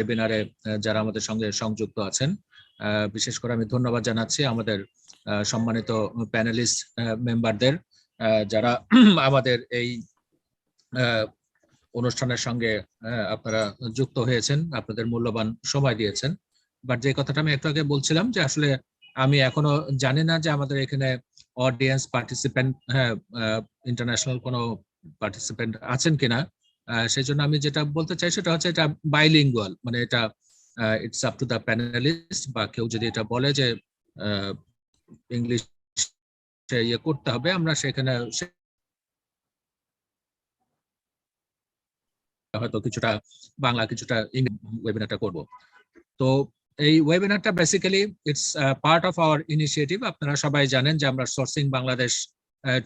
ওয়েবিনারে যারা আমাদের সঙ্গে সংযুক্ত আছেন, বিশেষ করে আমি ধন্যবাদ জানাচ্ছি আমাদের সম্মানিত প্যানেলিস্ট মেম্বারদের, যারা আমাদের এই অনুষ্ঠানের সঙ্গে আপনারা যুক্ত হয়েছেন, আপনাদের মূল্যবান সময় দিয়েছেন। বাট যে কথাটা আমি একটু আগে বলছিলাম যে আসলে আমি এখনো জানি না যে আমাদের এখানে অডিয়েন্স পার্টিসিপেন্ট, ইন্টারন্যাশনাল কোনো পার্টিসিপেন্ট আছেন কিনা। সেই জন্য আমি যেটা বলতে চাই সেটা হচ্ছে এটা বাইলিঙ্গুয়াল, মানে এটা it's up to the panelist, বা কেউ যদি এটা বলে যে ইংলিশ ইয়ে করতে হবে, আমরা সেখানে হয়তো কিছুটা বাংলা কিছুটা ইংরেজি ওয়েবিনারটা করব। তো এই ওয়েবিনারটা basically it's part of our initiative. আপনারা সবাই জানেন যে আমরা সোর্সিং বাংলাদেশ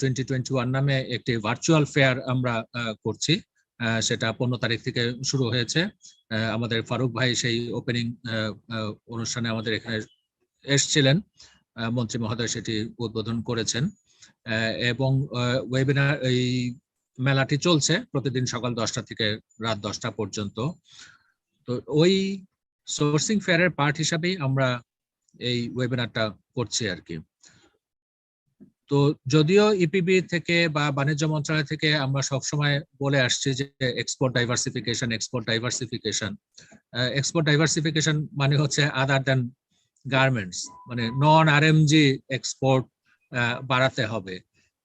2021 নামে একটি ভার্চুয়াল ফেয়ার আমরা করছি। সেটা 15 তারিখ থেকে শুরু হয়েছে। আমাদের ফারুক ভাই সেই ওপেনিং অনুষ্ঠানে আমাদের এখানে এসেছিলেন, মন্ত্রী মহোদয় সেটি উদ্বোধন করেছেন। এবং ওয়েবিনার এই মেলাটি চলছে প্রতিদিন সকাল 10টা থেকে রাত 10টা পর্যন্ত। তো ওই সোর্সিং ফেয়ারের পার্ট হিসাবেই আমরা এই ওয়েবিনারটা করছি আর কি। তো যদিও ইপিবি থেকে বা বাণিজ্য মন্ত্রণালয় থেকে আমরা সবসময় বলে আসছি যে export diversification, export diversification. Export diversification মানে হচ্ছে আদার দেন গার্মেন্টস, মানে নন আরএমজি এক্সপোর্ট বাড়াতে হবে।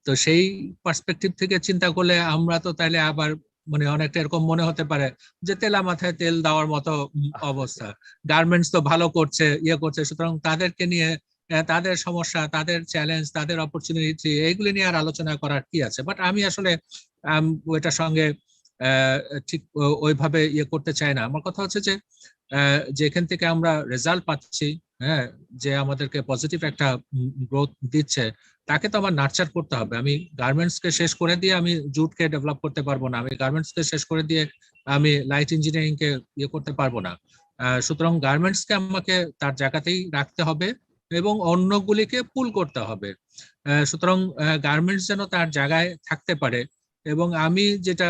তো সেই পার্সপেক্টিভ থেকে চিন্তা করলে আমরা তো তাইলে আবার মানে অনেকটা এরকম মনে হতে পারে যে তেলা মাথায় তেল দেওয়ার মতো অবস্থা, গার্মেন্টস তো ভালো করছে, ইয়ে করছে, সুতরাং তাদেরকে নিয়ে তাদের সমস্যা, তাদের চ্যালেঞ্জ, তাদের অপরচুনিটি, এইগুলি নিয়ে আর আলোচনা করার কি আছে। বাট আমি আসলে ওইটার সঙ্গে ঠিক ওইভাবে ইয়ে করতে চাই না। আমার কথা হচ্ছে যে যেখান থেকে আমরা রেজাল্ট পাচ্ছি, হ্যাঁ, যে আমাদেরকে পজিটিভ একটা গ্রোথ দিচ্ছে, তাকে তো আমার নার্চার করতে হবে। আমি গার্মেন্টসকে শেষ করে দিয়ে আমি জুটকে ডেভেলপ করতে পারবো না, আমি গার্মেন্টসকে শেষ করে দিয়ে আমি লাইট ইঞ্জিনিয়ারিং কে ইয়ে করতে পারবো না। সুতরাং গার্মেন্টসকে আমাকে তার জায়গাতেই রাখতে হবে এবং অন্যগুলিকে পুল করতে হবে। সুতরাং গার্মেন্টস যেন তার জায়গায় থাকতে পারে। এবং আমি যেটা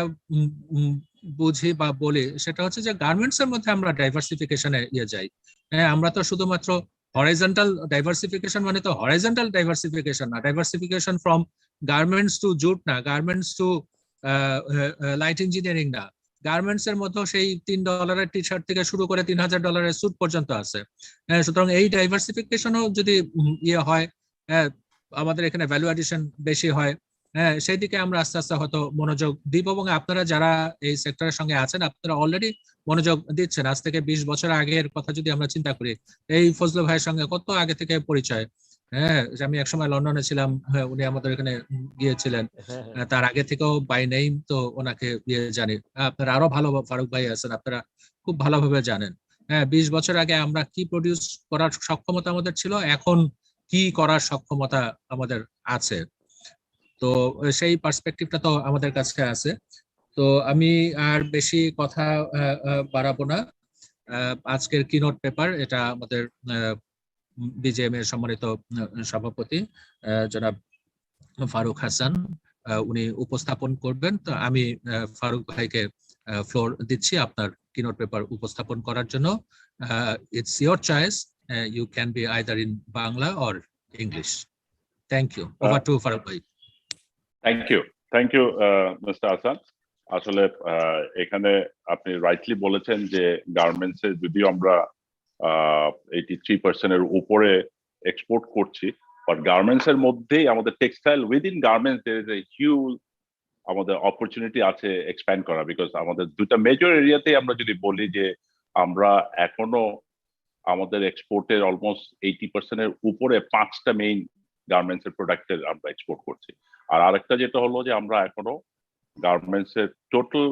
বুঝি বা বলি সেটা হচ্ছে যে গার্মেন্টস এর মধ্যে আমরা ডাইভার্সিফিকেশনে ইয়ে যাই। হ্যাঁ, আমরা তো শুধুমাত্র হরাইজন্টাল ডাইভার্সিফিকেশন মানে তো হরাইজন্টাল ডাইভার্সিফিকেশন না, diversification from garments to jute না, গার্মেন্টস টু লাইট ইঞ্জিনিয়ারিং না, গার্মেন্টস এর মধ্যে সেই $3 টি শার্ট থেকে শুরু করে $3000 স্যুট পর্যন্ত আছে। সুতরাং এই ডাইভার্সিফিকেশনও যদি ইয়ে হয়, আমাদের এখানে ভ্যালু অ্যাডিশন বেশি হয়, হ্যাঁ, সেই দিকে আমরা আস্তে আস্তে হয়তো মনোযোগ দিব। এবং আপনারা যারা এই সেক্টরের সঙ্গে আছেন আপনারা অলরেডি মনোযোগ দিচ্ছেন। আজ থেকে 20 বছর আগের কথা যদি আমরা চিন্তা করি, এই ফজলু ভাইয়ের সঙ্গে কত আগে থেকে পরিচয়। হ্যাঁ, আমি একসময় লন্ডনে ছিলাম, উনি আমাদের এখানে গিয়েছিলেন, তার আগে থেকেও বাই নেম তো ওনাকে জানি। আপনারা আরো ভালো ফারুক ভাই আছেন, আপনারা খুব ভালোভাবে জানেন। হ্যাঁ, 20 বছর আগে আমরা কি প্রডিউস করার সক্ষমতা আমাদের ছিল, এখন কি করার সক্ষমতা আমাদের আছে। তো সেই পার্সপেক্টিভটা তো আমাদের কাছে আছে। তো আমি আর বেশি কথা বাড়াবো না। আজকের কিনোট পেপার এটা আমাদের বিজিএম এর সম্মানিত সভাপতি জনাব ফারুক হাসান উনি উপস্থাপন করবেন। তো আমি ফারুক ভাইকে ফ্লোর দিচ্ছি আপনার কিনোট পেপার উপস্থাপন করার জন্য। It's your choice, you can be either in Bangla or English. Thank you. Over to Faruk ভাই। Thank you mister Hasan. আসলে এখানে আপনি রাইটলি বলেছেন যে গার্মেন্টস এ যদিও আমরা 83% এর উপরে এক্সপোর্ট করছি, বাট গার্মেন্টস এর মধ্যেই আমাদের textile within garments there is a huge আমাদের অপরচুনিটি আছে এক্সপ্যান্ড করা। বিকজ আমাদের দুটা মেজর এরিয়াতেই আমরা যদি বলি যে আমরা এখনো আমাদের এক্সপোর্টের অলমোস্ট 80% এর উপরে 5টা মেইন গার্মেন্টস এর প্রোডাক্টের আমরা এক্সপোর্ট করছি। আর আরেকটা যেটা হলো যে আমরা এখনো গার্মেন্টস এর টোটাল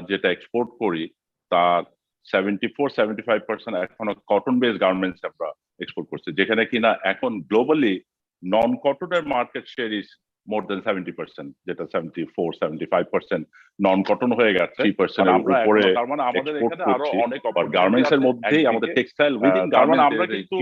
যেটা এক্সপোর্ট করি তার 74-75% এখনো কটন বেসড গার্মেন্টস আমরা এক্সপোর্ট করছি, যেখানে কিনা এখন গ্লোবালি নন কটনের market share is more than 70%, যেটা 74-75% নন কটন হয়ে গেছে 3% এর উপরে তার মানে আমাদের এখানে আরো অনেক গার্মেন্টস এর মধ্যেই আমাদের টেক্সটাইল উইদিন গার্মেন্টস আমরা কিন্তু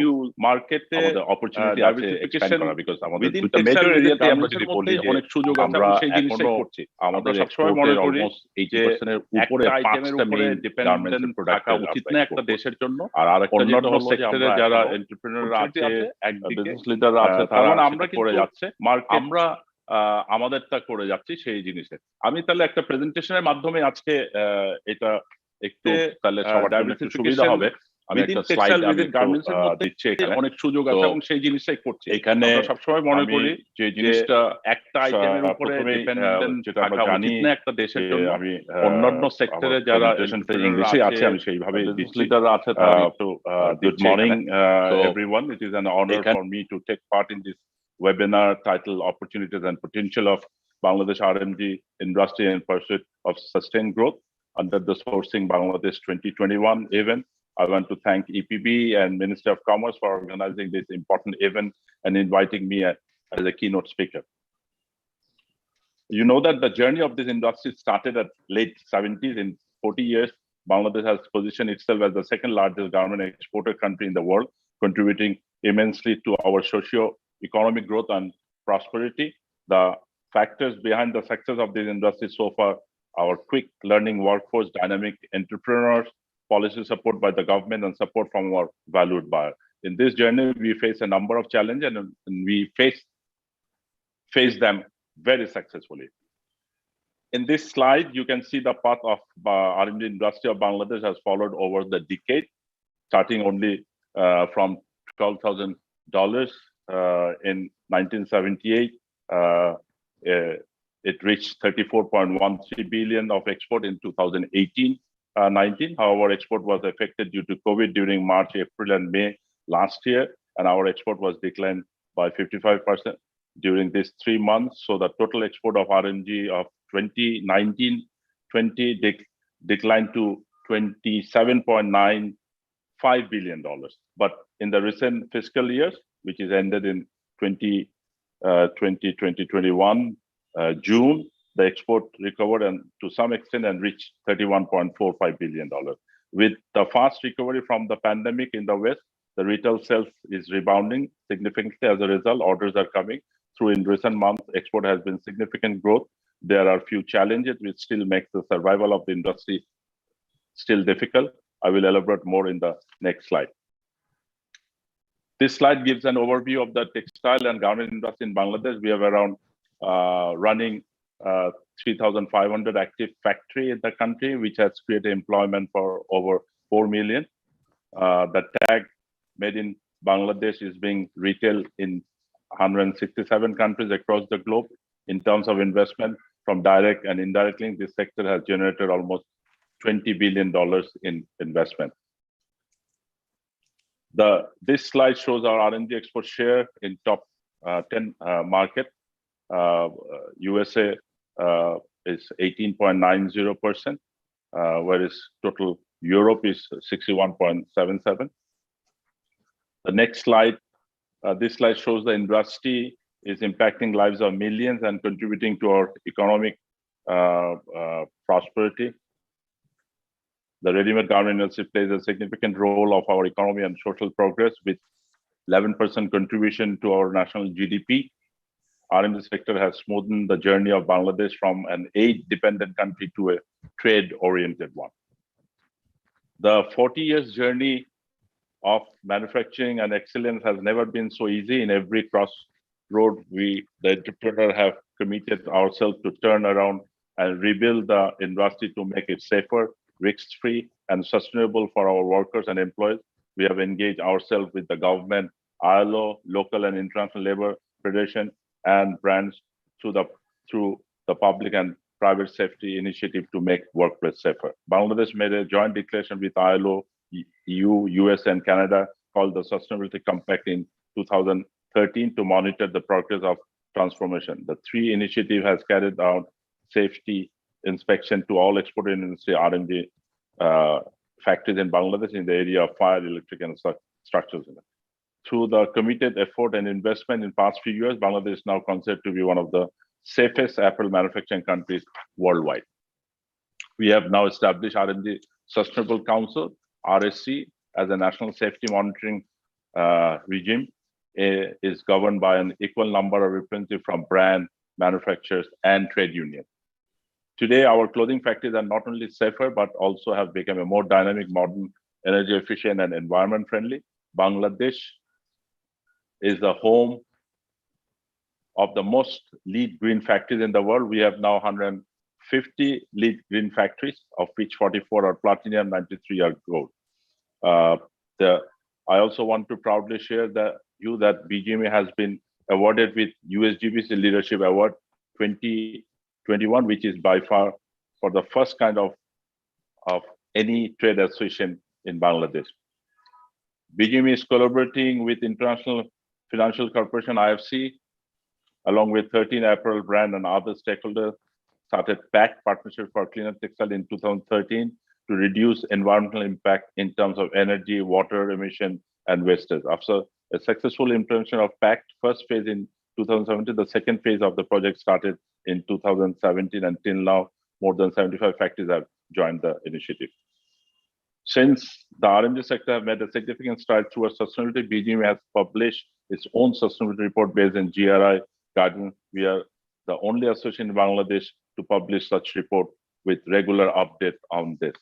মার্কেটে আমাদের অপরচুনিটি আছে এক্সপ্যান্ড করা বিকজ আমাদের দুটো মেজর এরিয়াতে আমরা যদি বলি যে অনেক সুযোগ আছে আমরা সেই জিনিসটাই করছি আমরা সবসময় মনে করি 80% এর উপরে পাঁচটা মেইন ডিপেন্ডেন্ট থাকা উচিত না একটা দেশের জন্য আর আরেকটা যেটা হলো সেক্টরে যারা এন্টারপ্রেনার আছে বিজনেস লিডার আছে তারা আমরা করে যাচ্ছে আমরা আমাদেরটা করে যাচ্ছি সেই জিনিসে আমি তাহলে একটা প্রেজেন্টেশনের মাধ্যমে আজকে এটা একটু তাহলে সবার জন্য একটু সুবিধা হবে আমি একটা স্লাইড দিচ্ছি এখানে অনেক সুযোগ আছে এবং সেই জিনিসটাই করছি এখানে সবসময় মনে করি যে জিনিসটা একটা আইটেমের উপরে ডিপেন্ডেন্ট যেটা আমরা জানি না একটা দেশের জন্য আমি অন্যান্য সেক্টরে যারা ইংলিশে আছে আমি সেইভাবে লিডার আছে তারা একটু good morning everyone it is an honour for me to take part in this webinar titled Opportunities and Potential of Bangladesh RMG Industry and Pursuit of Sustained Growth under the Sourcing Bangladesh 2021 event. I want to thank EPB and Ministry of Commerce for organizing this important event and inviting me as a keynote speaker. You know that the journey of this industry started at late 70s. In 40 years, Bangladesh has positioned itself as the second largest garment exporter country in the world, contributing immensely to our socio-economic growth and prosperity. The factors behind the success of this industry so far, our quick learning workforce, dynamic entrepreneurs, policy support by the government, and support from our valued buyer. In this journey, we face a number of challenges and we face them very successfully. In this slide, you can see the path of RMG industry of Bangladesh has followed over the decade, starting only from $12,000 in 1978. It reached 34.13 billion of export in 2018-19. However, export was affected due to COVID during March, April, and May last year, and our export was declined by 55% during these 3 months. So the total export of RMG of 2019-20 declined to $27.95 billion. But in the recent fiscal years, which is ended in 2020-2021 June, the export recovered and to some extent and reached $31.45 billion. With the fast recovery from the pandemic in the West, the retail sales is rebounding significantly. As a result, orders are coming through. In recent months, export has been significant growth. There are few challenges which still makes the survival of the industry still difficult. I will elaborate more in the next slide. This slide gives an overview of the textile and garment industry in Bangladesh. We have around running 3,500 active factory in the country, which has created employment for over 4 million. The tag made in Bangladesh is being retailed in 167 countries across the globe. In terms of investment from direct and indirect link, this sector has generated almost $20 billion in investment. This slide shows our RMG export share in top 10 market. USA is 18.90%, whereas total Europe is 61.77. The next slide, this slide shows the industry is impacting lives of millions and contributing to our economic prosperity. The ready-made garment industry plays a significant role of our economy and social progress with 11% contribution to our national GDP. RMG sector has smoothened the journey of Bangladesh from an aid-dependent country to a trade-oriented one. The 40 years journey of manufacturing and excellence has never been so easy. In every crossroad, the entrepreneur have committed ourselves to turn around and rebuild the industry to make it safer, risk-free, and sustainable for our workers and employees. We have engaged ourselves with the government, ILO, local and international labor federation, and brands through the public and private safety initiative to make workplace safer. Bangladesh made a joint declaration with ILO, EU, US, and Canada called the Sustainability Compact in 2013 to monitor the progress of transformation. The 3 initiative has carried out safety inspection to all exporting industry RMG factories in Bangladesh in the area of fire, electric, and structures. Through the committed effort and investment in past few years, Bangladesh is now considered to be one of the safest apparel manufacturing countries worldwide. We have now established RMG Sustainable Council, RSC, as a national safety monitoring regime. Is governed by an equal number of representatives from brand, manufacturers, and trade unions. Today, our clothing factories are not only safer, but also have become a more dynamic, modern, energy efficient, and environment friendly. Bangladesh is the home of the most LEED green factories in the world. We have now 150 LEED green factories, of which 44 are platinum, 93 are gold. I also want to proudly share that BGMEA has been awarded with USGBC Leadership Award 2021, which is by far for the first kind of any trade association in Bangladesh. BGMEA is collaborating with International Financial Corporation, IFC, along with 13 apparel brand and other stakeholders, started PACT, Partnership for Cleaner Textile, in 2013 to reduce environmental impact in terms of energy, water emission, and wastage. After a successful implementation of PACT first phase in 2017, the second phase of the project started in 2017, and till now, more than 75 factories have joined the initiative. Since the RMG sector have made a significant stride towards sustainability, BGMEA has published its own sustainability report based on GRI guidance. We are the only association in Bangladesh to publish such report with regular updates on this.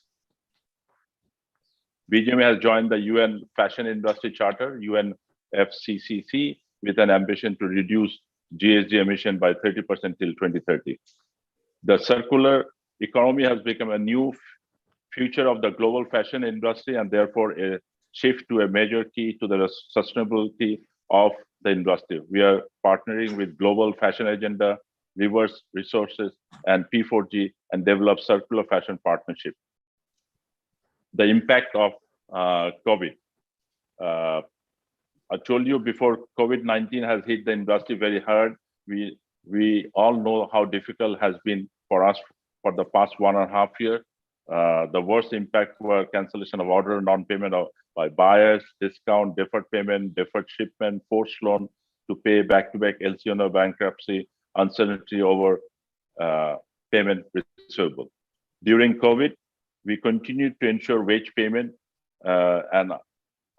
BGMEA has joined the UN Fashion Industry Charter, UNFCCC, with an ambition to reduce GHG emission by 30% till 2030. The circular economy has become a new future of the global fashion industry, and therefore a shift to a major key to the sustainability of the industry. We are partnering with Global Fashion Agenda, Reverse Resources, and P4G, and develop circular fashion partnership. The impact of COVID. I told you before, COVID-19 has hit the industry very hard. We all know how difficult it has been for us for the past 1.5 years. The worst impact were cancellation of order, non-payment by buyers, discount, deferred payment, deferred shipment, forced loan to pay back-to-back LC or bankruptcy, uncertainty over payment receivable. During COVID, we continued to ensure wage payment and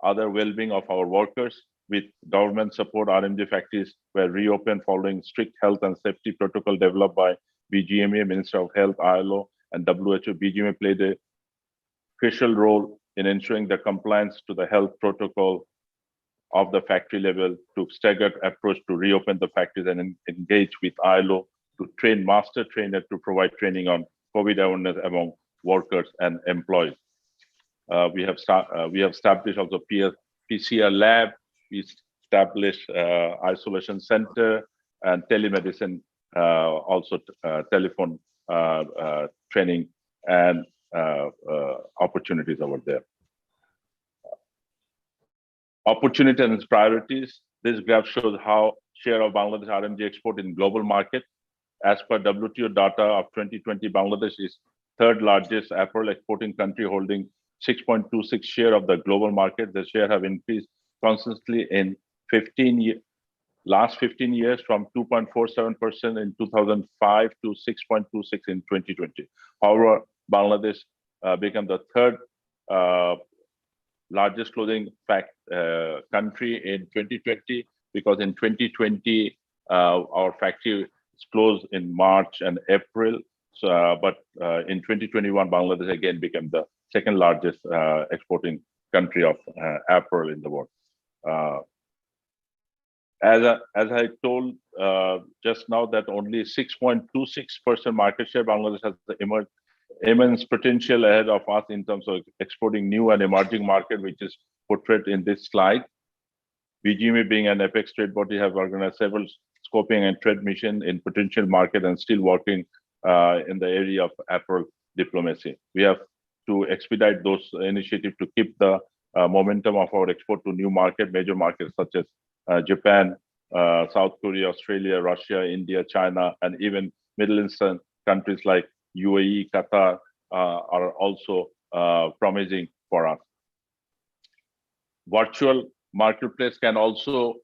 other well-being of our workers. With government support, RMG factories were reopened following strict health and safety protocol developed by BGMEA, Minister of Health, ILO, and WHO. BGMEA played a crucial role in ensuring the compliance to the health protocol of the factory level, took staggered approach to reopen the factories and engage with ILO to train master trainers to provide training on COVID awareness among workers and employees. We have established also PCR lab. We established isolation center and telemedicine, also telephone training and opportunities over there. Opportunity and its priorities. This graph shows how share of Bangladesh RMG export in global market. As per WTO data of 2020, Bangladesh is third largest apparel exporting country, holding 6.26% share of the global market. The share have increased constantly in last 15 years from 2.47% in 2005 to 6.26% in 2020. However, Bangladesh became the third largest clothing country in 2020, because in 2020 our factory is closed in March and April. So, but in 2021, Bangladesh again became the second largest exporting country of apparel in the world. As I told just now, that only 6.26% market share, Bangladesh has the immense potential ahead of us in terms of exporting new and emerging market, which is portrayed in this slide. BGMEA, being an apex trade body, have organized several scoping and trade mission in potential market and still working in the area of apparel diplomacy. We have to expedite those initiatives to keep the momentum of our export to new market, major markets such as Japan, South Korea, Australia, Russia, India, China, and even Middle Eastern countries like UAE, Qatar are also promising for us. Virtual marketplace can also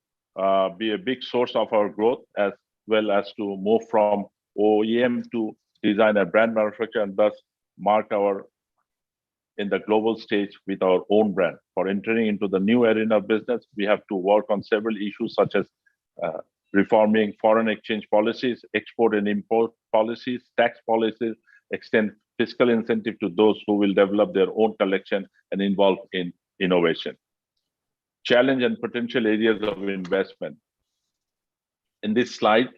be a big source of our growth, as well as to move from OEM to design and brand manufacturer, and thus mark our in the global stage with our own brand. For entering into the new arena of business, we have to work on several issues such as reforming foreign exchange policies, export and import policies, tax policies, extend fiscal incentive to those who will develop their own collection and involve in innovation. Challenge and potential areas of investment. In this slide,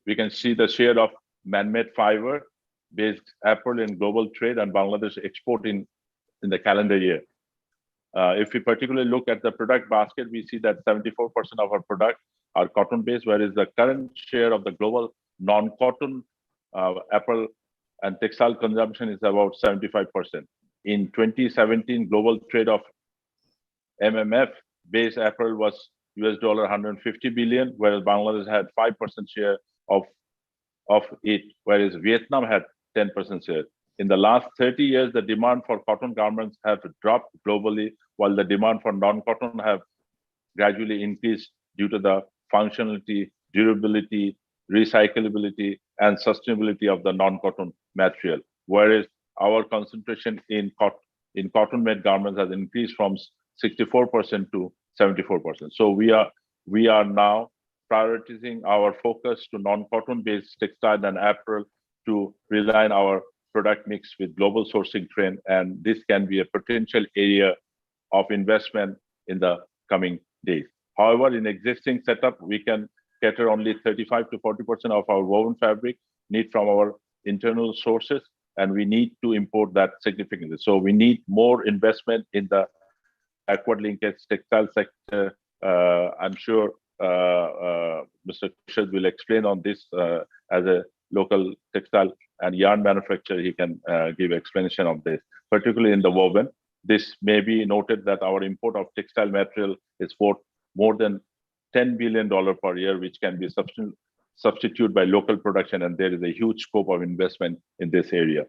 we can see the share of man-made fiber-based apparel in global trade and Bangladesh export in the calendar year. If we particularly look at the product basket, we see that 74% of our products are cotton-based, whereas the current share of the global non-cotton apparel and textile consumption is about 75%. In 2017, global trade of MMF-based apparel was $150 billion, whereas Bangladesh had 5% share of it, whereas Vietnam had 10% share. In the last 30 years, the demand for cotton garments have dropped globally, while the demand for non-cotton have gradually increased due to the functionality, durability, recyclability, and sustainability of the non-cotton material. Whereas our concentration in cotton-made garments has increased from 64% to 74%. So we are now prioritizing our focus to non-cotton-based textile and apparel to realign our product mix with global sourcing trend, and this can be a potential area of investment in the coming days. However, in existing setup, we can cater only 35 to 40% of our woven fabric need from our internal sources, and we need to import that significantly. So we need more investment in the backward linkage textile sector. I'm sure Mr. Kushad will explain on this as a local textile and yarn manufacturer. He can give explanation of this, particularly in the woven. This may be noted that our import of textile material is for more than $10 billion per year, which can be substituted by local production, and there is a huge scope of investment in this area.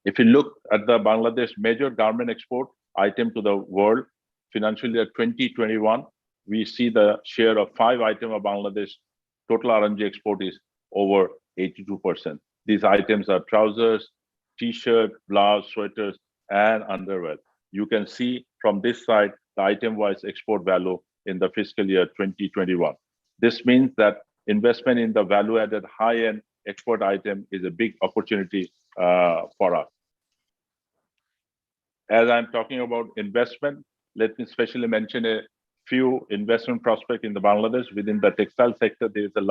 If you look at the Bangladesh major garment export item to the world, financial year 2021, we see the share of 5 items of Bangladesh total RMG export is over 82%. These items are trousers, t-shirt, blouse, sweaters, and underwear. You can see from this side the item-wise export value in the fiscal year 2021. This means that investment in the value-added high-end export item is a big opportunity for us. As I'm talking about investment, let me especially mention a few investment prospects in the Bangladesh. Within the textile sector, there is a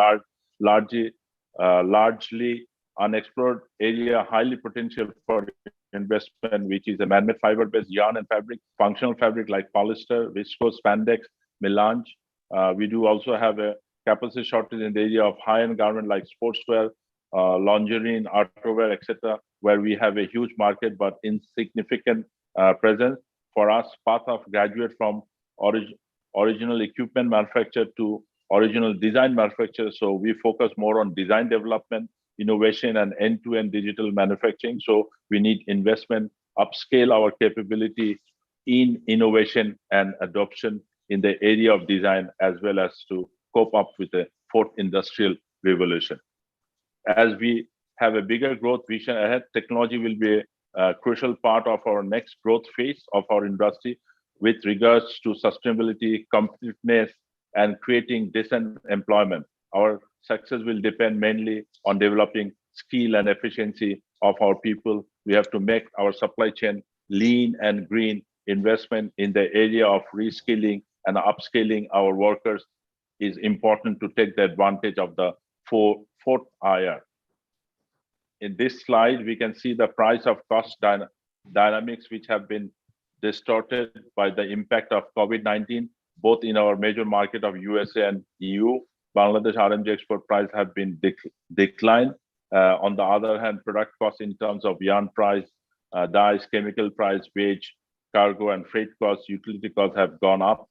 largely unexplored area, highly potential for investment, which is a man-made fiber-based yarn and fabric, functional fabric like polyester, viscose, spandex, melange. We do also have a capacity shortage in the area of high-end garment like sportswear, lingerie, outerwear, etc., where we have a huge market but insignificant presence. For us, path of graduate from original equipment manufacturer to original design manufacturer. So we focus more on design development, innovation, and end-to-end digital manufacturing. So we need investment, upscale our capability in innovation and adoption in the area of design, as well as to cope up with the fourth industrial revolution. As we have a bigger growth vision ahead, technology will be a crucial part of our next growth phase of our industry with regards to sustainability, competitiveness, and creating decent employment. Our success will depend mainly on developing skill and efficiency of our people. We have to make our supply chain lean and green. Investment in the area of reskilling and upscaling our workers is important to take the advantage of the fourth IR. In this slide, we can see the price of cost dynamics, which have been distorted by the impact of COVID-19, both in our major market of USA and EU. Bangladesh RMG export price have been declined. On the other hand, product costs in terms of yarn price, dyes, chemical price, wage, cargo, and freight costs, utility costs have gone up,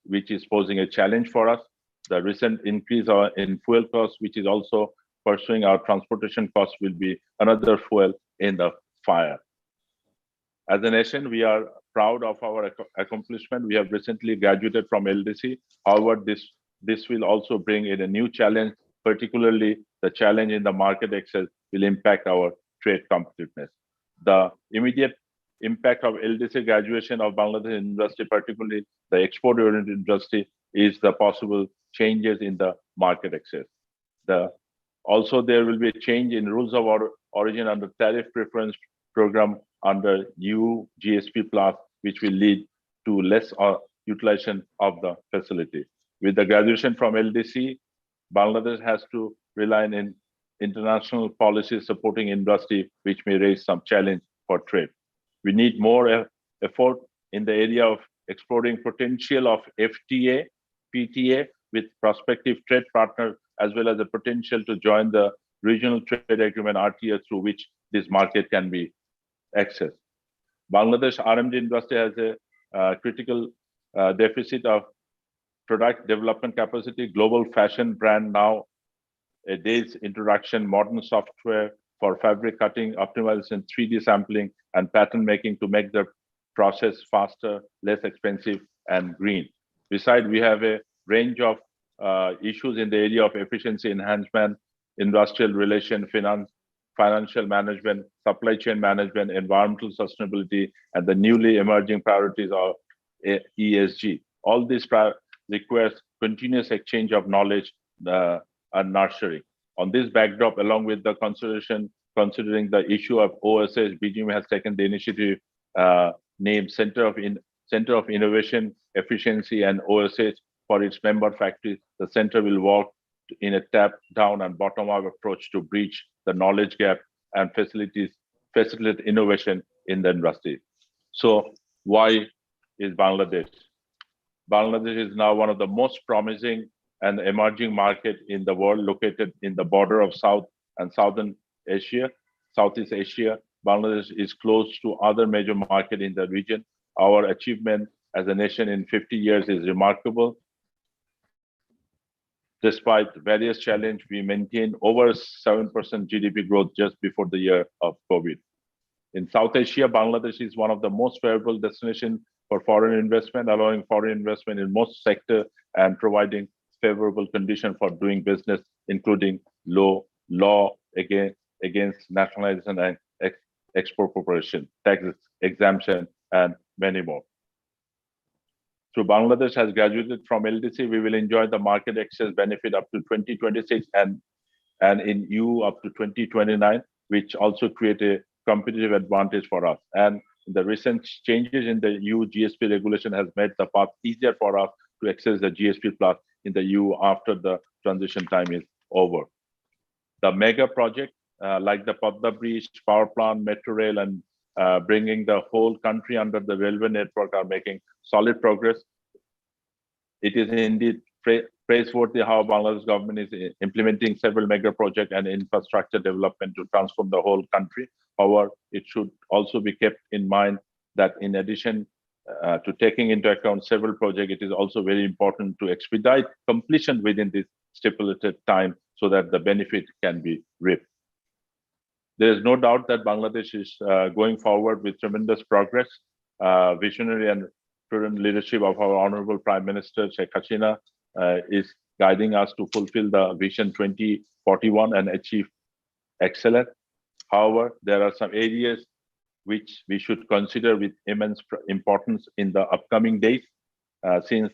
which is posing a challenge for us. The recent increase in fuel costs, which is also pursuing our transportation costs, will be another fuel in the fire. As a nation, we are proud of our accomplishment. We have recently graduated from LDC. However, this will also bring in a new challenge, particularly the challenge in the market access will impact our trade competitiveness. The immediate impact of LDC graduation of Bangladesh industry, particularly the export-oriented industry, is the possible changes in the market access. Also, there will be a change in rules of origin under tariff preference program under EU GSP Plus, which will lead to less utilization of the facility. With the graduation from LDC, Bangladesh has to rely on international policies supporting industry, which may raise some challenge for trade. We need more effort in the area of exploring potential of FTA, PTA with prospective trade partners, as well as the potential to join the regional trade agreement RTA, through which this market can be accessed. Bangladesh RMG industry has a critical deficit of product development capacity. Global fashion brand now a day's introduction, modern software for fabric cutting, optimization, 3D sampling, and pattern making to make the process faster, less expensive, and green. Besides, we have a range of issues in the area of efficiency enhancement, industrial relation, financial management, supply chain management, environmental sustainability, and the newly emerging priorities of ESG. All this requires continuous exchange of knowledge and nurturing. On this backdrop, along with the considering the issue of OSS, BGMEA has taken the initiative named Center of Innovation, Efficiency, and OSS for its member factories. The center will work in a top-down and bottom-up approach to bridge the knowledge gap and facilitate innovation in the industry. So why is Bangladesh? Bangladesh is now one of the most promising and emerging market in the world, located in the border of South and Southeast Asia. Bangladesh is close to other major markets in the region. Our achievement as a nation in 50 years is remarkable. Despite various challenges, we maintained over 7% GDP growth just before the year of COVID. In South Asia, Bangladesh is one of the most favorable destinations for foreign investment, allowing foreign investment in most sectors and providing favorable conditions for doing business, including law against nationalization and expropriation, tax exemption, and many more. So Bangladesh has graduated from LDC. We will enjoy the market access benefit up to 2026 and in EU up to 2029, which also create a competitive advantage for us. And the recent changes in the EU GSP regulation has made the path easier for us to access the GSP Plus in the EU after the transition time is over. The mega project like the Padma Bridge, power plant, metro rail, and bringing the whole country under the railway network are making solid progress. It is indeed praiseworthy how Bangladesh government is implementing several mega projects and infrastructure development to transform the whole country. However, it should also be kept in mind that in addition to taking into account several projects, it is also very important to expedite completion within this stipulated time so that the benefit can be reaped. There is no doubt that Bangladesh is going forward with tremendous progress. Visionary and prudent leadership of our Honorable Prime Minister Sheikh Hasina is guiding us to fulfill the Vision 2041 and achieve excellence. However, there are some areas which we should consider with immense importance in the upcoming days, since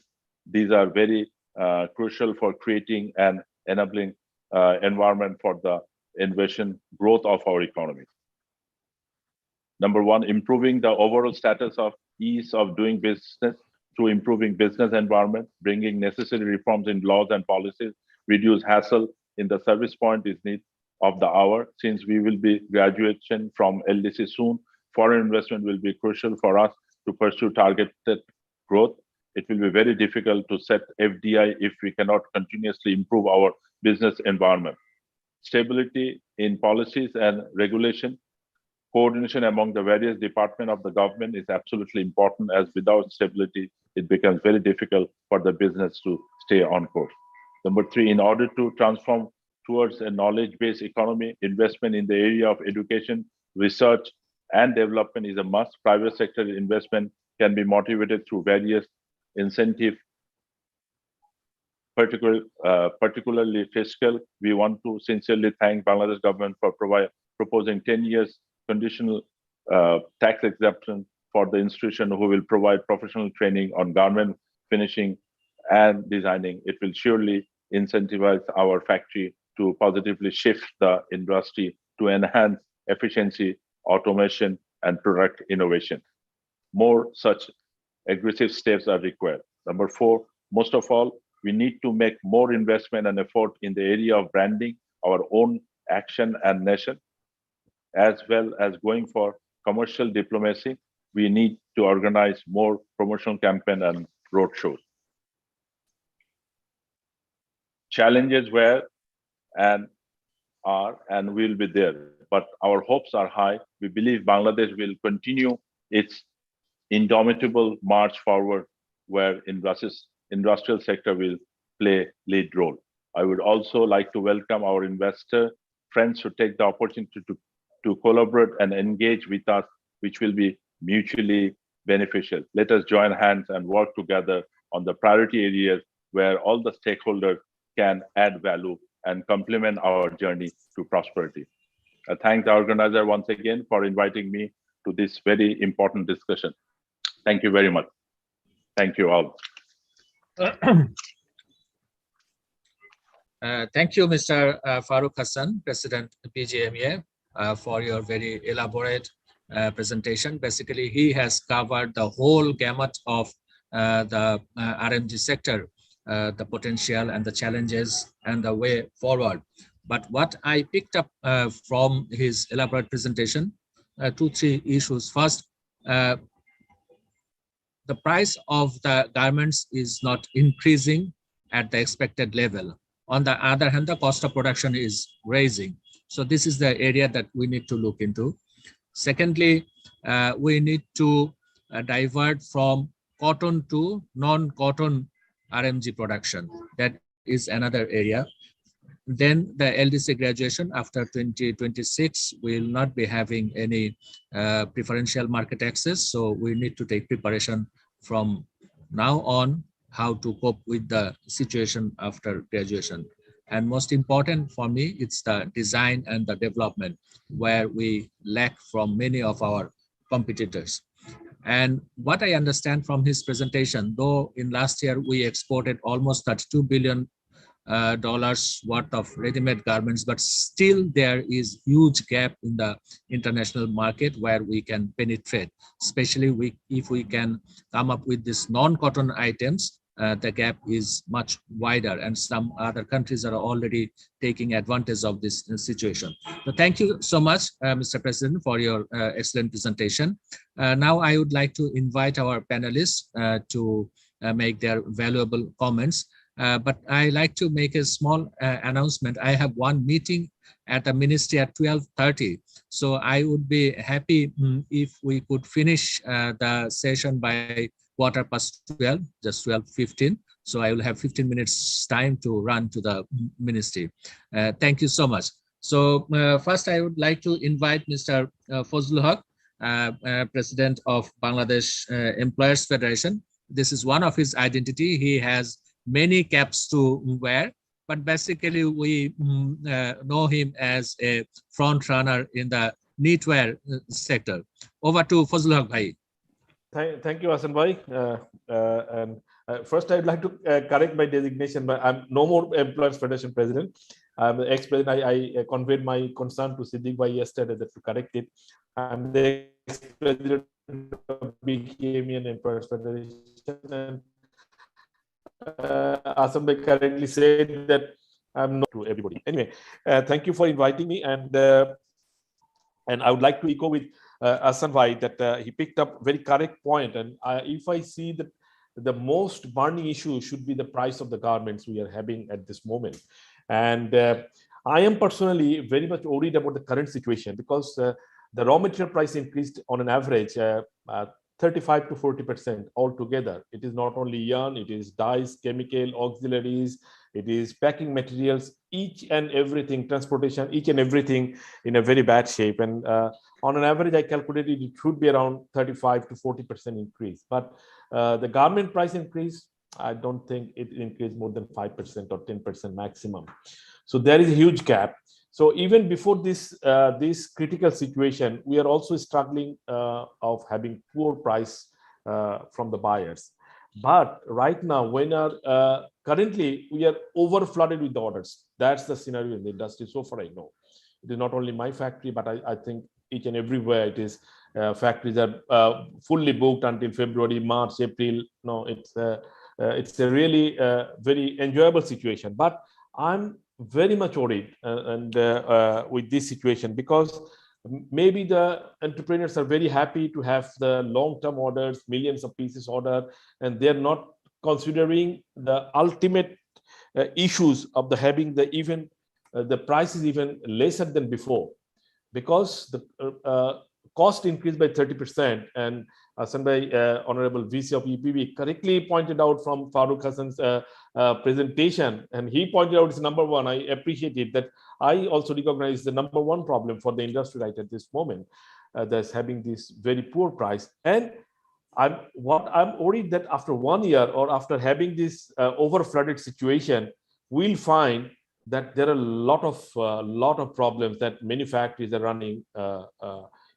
these are very crucial for creating an enabling environment for the innovation growth of our economy. Number one, improving the overall status of ease of doing business through improving business environment, bringing necessary reforms in laws and policies, reduce hassle in the service point is need of the hour. Since we will be graduation from LDC soon, foreign investment will be crucial for us to pursue targeted growth. It will be very difficult to set FDI if we cannot continuously improve our business environment. Stability in policies and regulation, coordination among the various departments of the government is absolutely important, as without stability, it becomes very difficult for the business to stay on course. Number three, in order to transform towards a knowledge-based economy, investment in the area of education, research, and development is a must. Private sector investment can be motivated through various incentive, particularly fiscal. We want to sincerely thank Bangladesh government for proposing 10 years conditional tax exemption for the institution who will provide professional training on garment finishing and designing. It will surely incentivize our factory to positively shift the industry to enhance efficiency, automation, and product innovation. More such aggressive steps are required. Number 4, most of all, we need to make more investment and effort in the area of branding our own action and nation, as well as going for commercial diplomacy. We need to organize more promotional campaign and road shows. Challenges were and are and will be there, but our hopes are high. We believe Bangladesh will continue its indomitable march forward, where industrial sector will play lead role. I would also like to welcome our investor friends to take the opportunity to collaborate and engage with us, which will be mutually beneficial. Let us join hands and work together on the priority areas where all the stakeholders can add value and complement our journey to prosperity. I thank the organizer once again for inviting me to this very important discussion. Thank you very much. Thank you all. Thank you, Mr. Faruque Hassan, President BGMEA, for your very elaborate presentation. Basically, he has covered the whole gamut of the RMG sector, the potential and the challenges and the way forward. But what I picked up from his elaborate presentation, 2-3 issues. First, the price of the garments is not increasing at the expected level. On the other hand, the cost of production is rising. So this is the area that we need to look into. Secondly, we need to divert from cotton to non-cotton RMG production. That is another area. Then the LDC graduation after 2026 will not be having any preferential market access. So we need to take preparation from now on how to cope with the situation after graduation. And most important for me, it's the design and the development where we lack from many of our competitors. And what I understand from his presentation, though in last year we exported almost $32 billion worth of ready-made garments, but still there is huge gap in the international market where we can penetrate, especially if we can come up with these non-cotton items. The gap is much wider, and some other countries are already taking advantage of this situation. So thank you so much, Mr. President, for your excellent presentation. Now I would like to invite our panelists to make their valuable comments. But I like to make a small announcement. I have one meeting at the ministry at 12:30. So I would be happy if we could finish the session by 12:15, just 12:15. So I will have 15 minutes time to run to the ministry. Thank you so much. So first I would like to invite Mr. Fazlul Haq, President of Bangladesh Employers Federation. This is one of his identity. He has many caps to wear, but basically we know him as a front runner in the knitwear sector. Over to Fazlul Haq bhai. Thank you, Ahsan bhai. First, I'd like to correct my designation. But I'm no more Employers Federation President. I'm the ex-president. I conveyed my concern to Siddiq bhai yesterday that to correct it. I'm the ex-president of BGMEA and Employers Federation. And Ahsan bhai correctly said that I'm not to everybody. Anyway, thank you for inviting me. And I would like to echo with Ahsan bhai that he picked up very correct point. And if I see that the most burning issue should be the price of the garments we are having at this moment. And I am personally very much worried about the current situation because the raw material price increased on an average 35 to 40% altogether. It is not only yarn, it is dyes, chemical, auxiliaries, it is packing materials, each and everything, transportation, each and everything in a very bad shape. And on an average, I calculated it should be around 35 to 40% increase. But the garment price increase, I don't think it increased more than 5% or 10% maximum. So there is a huge gap. So even before this this critical situation, we are also struggling of having poor price from the buyers. But right now, when currently we are over flooded with the orders. That's the scenario in the industry so far I know. It is not only my factory, but I think each and everywhere it is. Factories are fully booked until February, March, April. No, it's a really very enjoyable situation. But I'm very much worried with this situation, because maybe the entrepreneurs are very happy to have the long-term orders, millions of pieces order, and they're not considering the ultimate issues of the having the even the price is even lesser than before, because the cost increased by 30%. And Ahsan Bhai, Honorable VC of EPB, correctly pointed out from Faruque Hassan's presentation, and he pointed out it's number one. I appreciate it, that I also recognize the number one problem for the industry right at this moment, that's having this very poor price. And I'm worried that after 1 year or after having this over flooded situation, we'll find that there are a lot of problems, that many factories are running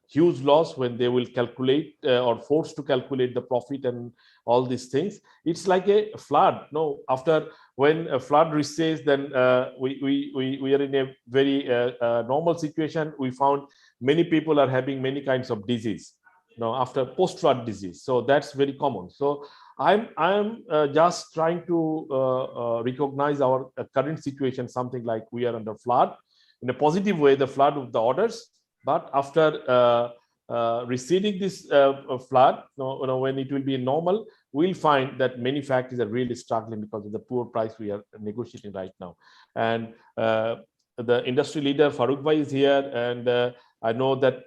huge loss when they will calculate or forced to calculate the profit and all these things. It's like a flood. No, after when a flood recedes, then we are in a very normal situation. We found many people are having many kinds of disease now after post-flood disease. So that's very common. So I'm just trying to recognize our current situation, something like we are under flood in a positive way, the flood of the orders. But after receding this flood, when it will be normal, we'll find that many factories are really struggling because of the poor price we are negotiating right now. And the industry leader Faruque Bhai is here, and I know that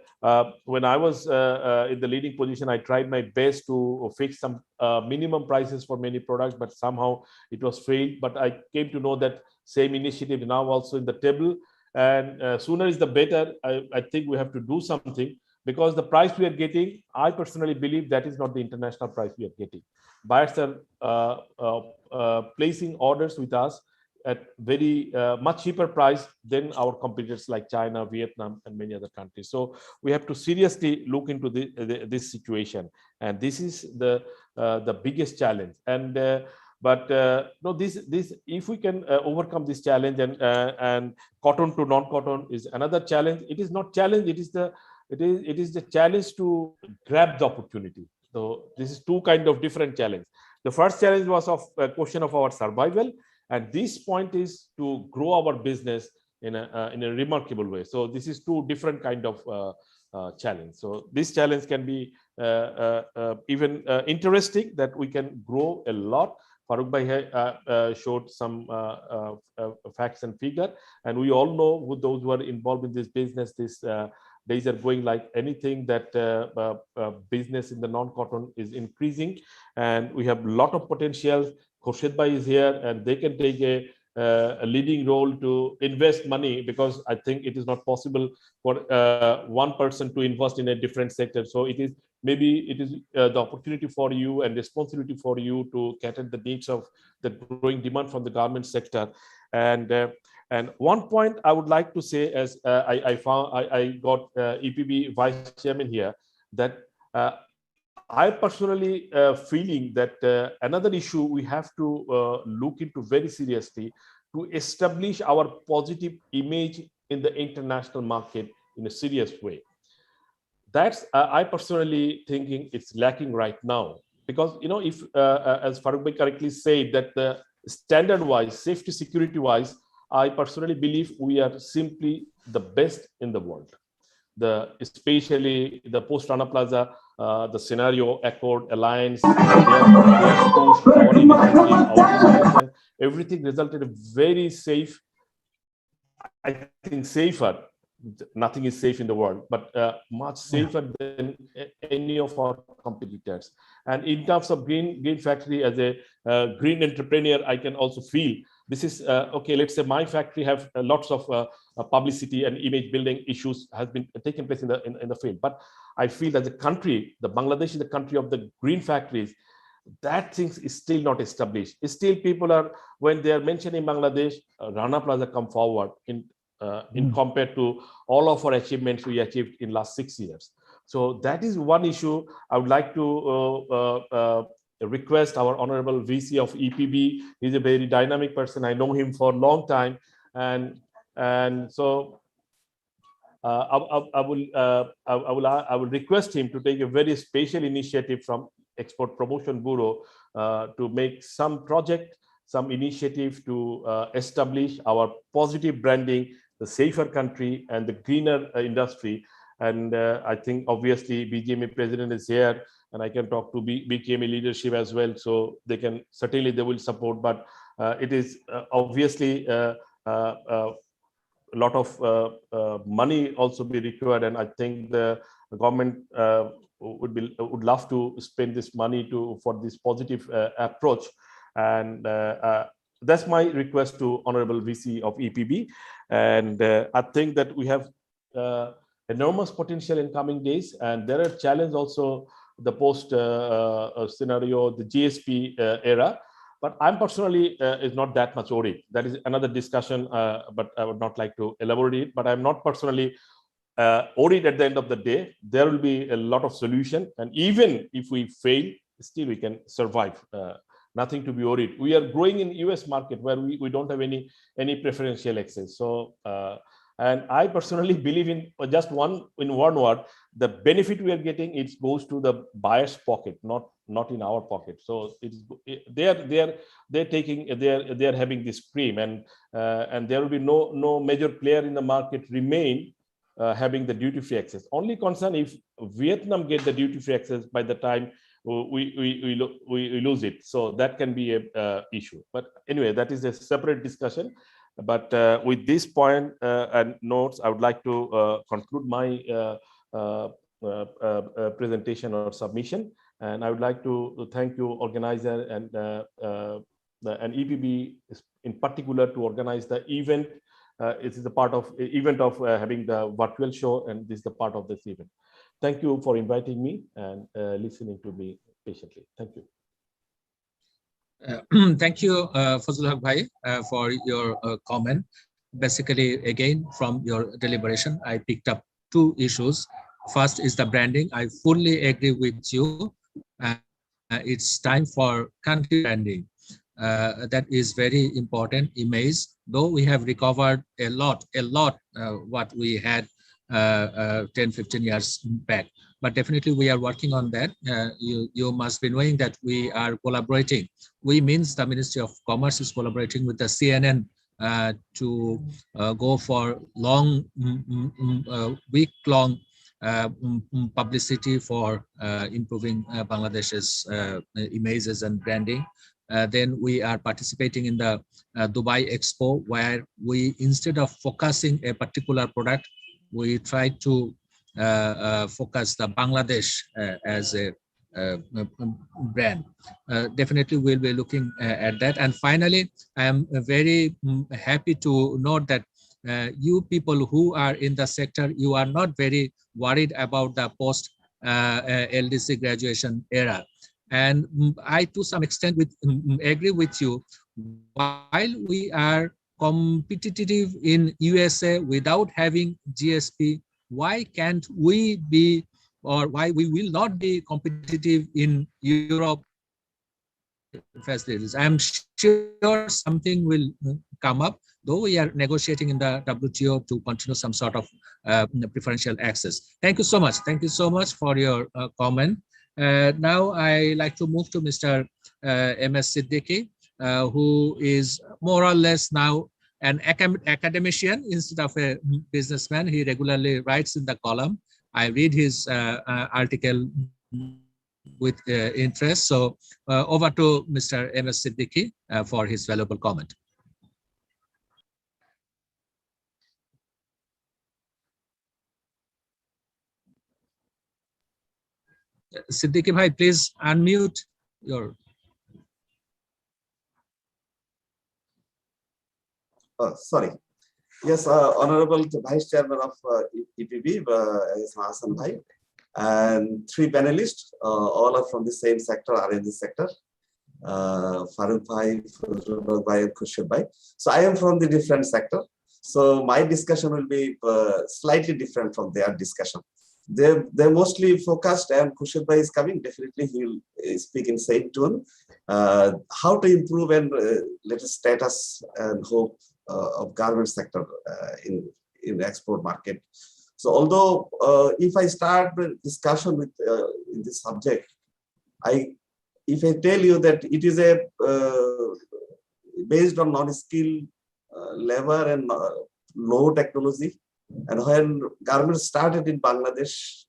when I was in the leading position, I tried my best to fix some minimum prices for many products, but somehow it was failed. But I came to know that same initiative now also in the table, and sooner is the better. I think we have to do something, because the price we are getting, I personally believe that is not the international price we are getting. Buyers are placing orders with us at very much cheaper price than our competitors like China, Vietnam, and many other countries. So we have to seriously look into this situation, and this is the biggest challenge. And no, this if we can overcome this challenge, and cotton to non-cotton is another challenge. It is not challenge. It is the challenge to grab the opportunity. So this is two kind of different challenge. The first challenge was of a question of our survival, and this point is to grow our business in a remarkable way. So this is two different kind of challenge. So this challenge can be even interesting, that we can grow a lot. Faruque Bhai showed some facts and figure, and we all know who those who are involved in this business. This days are going like anything, that business in the non-cotton is increasing, and we have a lot of potential. Khurshid Bhai is here, and they can take a leading role to invest money, because I think it is not possible for one person to invest in a different sector. So it is the opportunity for you and responsibility for you to cater the needs of the growing demand from the garment sector. And one point I would like to say, as I got EPB Vice Chairman here, that I personally feeling that another issue we have to look into very seriously to establish our positive image in the international market in a serious way. That's I personally thinking it's lacking right now, because if as Faruque Bhai correctly said, that the standard wise, safety security wise, I personally believe we are simply the best in the world. Especially the post Rana Plaza, the scenario, Accord, Alliance, everything resulted very safe. I think safer. Nothing is safe in the world, but much safer than any of our competitors. And in terms of green factory, as a green entrepreneur, I can also feel this is okay. Let's say my factory have lots of publicity and image building issues has been taking place in the field. But I feel that the country, the Bangladesh is the country of the green factories. That things is still not established. Still, people are, when they are mentioning Bangladesh, Rana Plaza come forward in compared to all of our achievements we achieved in last 6 years. So that is one issue I would like to request our honorable VC of EPB. He's a very dynamic person. I know him for a long time, and so I will request him to take a very special initiative from Export Promotion Bureau to make some project, some initiative to establish our positive branding, the safer country and the greener industry. And I think obviously BGMEA president is here, and I can talk to BGMEA leadership as well, so they can certainly they will support. But it is obviously a lot of money also be required, and I think the government would love to spend this money for this positive approach. And that's my request to honorable VC of EPB. And I think that we have enormous potential in coming days, and there are challenges also the post scenario, the GSP era. But I'm personally is not that much worried. That is another discussion, but I would not like to elaborate it. But I'm not personally worried. At the end of the day, there will be a lot of solution, and even if we fail, still we can survive. Nothing to be worried. We are growing in US market where we don't have any preferential access. So and I personally believe in just one word, the benefit we are getting, it goes to the buyer's pocket, not in our pocket. So they're having this cream, and there will be no major player in the market remain having the duty-free access. Only concern if Vietnam get the duty-free access by the time we lose it. So that can be a issue. But anyway, that is a separate discussion. But with this point and notes, I would like to conclude my presentation or submission. And I would like to thank you, organizer, and EPB in particular to organize the event. It is a part of event of having the virtual show, and this is the part of this event. Thank you for inviting me and listening to me patiently. Thank you. Thank you, Fazlul Haq Bhai, for your comment. Basically, again, from your deliberation, I picked up two issues. First is the branding. I fully agree with you. It's time for country branding. That is very important image, though we have recovered a lot what we had 10-15 years back. But definitely we are working on that. You must be knowing that we are collaborating. We means the Ministry of Commerce is collaborating with the CNN to go for long, week-long publicity for improving Bangladesh's images and branding. Then we are participating in the Dubai Expo, where we, instead of focusing a particular product, we try to focus the Bangladesh as a brand. Definitely we'll be looking at that. And finally, I am very happy to note that you people who are in the sector, you are not very worried about the post LDC graduation era. And I, to some extent, agree with you. While we are competitive in USA without having GSP, why can't we be, or why we will not be competitive in Europe facilities? I'm sure something will come up, though we are negotiating in the WTO to continue some sort of preferential access. Thank you so much. Thank you so much for your comment. Now I like to move to Mr. M.S. Siddiqui, who is more or less now an academician instead of a businessman. He regularly writes in the column. I read his article with interest. So over to Mr. M.S. Siddiqui for his valuable comment. Siddiqui bhai, please unmute your. Oh, sorry. Yes, Honorable Vice Chairman of EPB, Ahsan Bhai, and three panelists, all are from the same sector, RMG sector. Faruque Bhai, Faruque Bhai, and Khurshid Bhai. So I am from the different sector. So my discussion will be slightly different from their discussion. They're mostly focused, and Khurshid Bhai is coming. Definitely, he will speak in same tone. How to improve and latest status and hope of garment sector in export market. So although if I start the discussion with in this subject, if I tell you that it is a based on non-skilled labor and low technology, and when garments started in Bangladesh,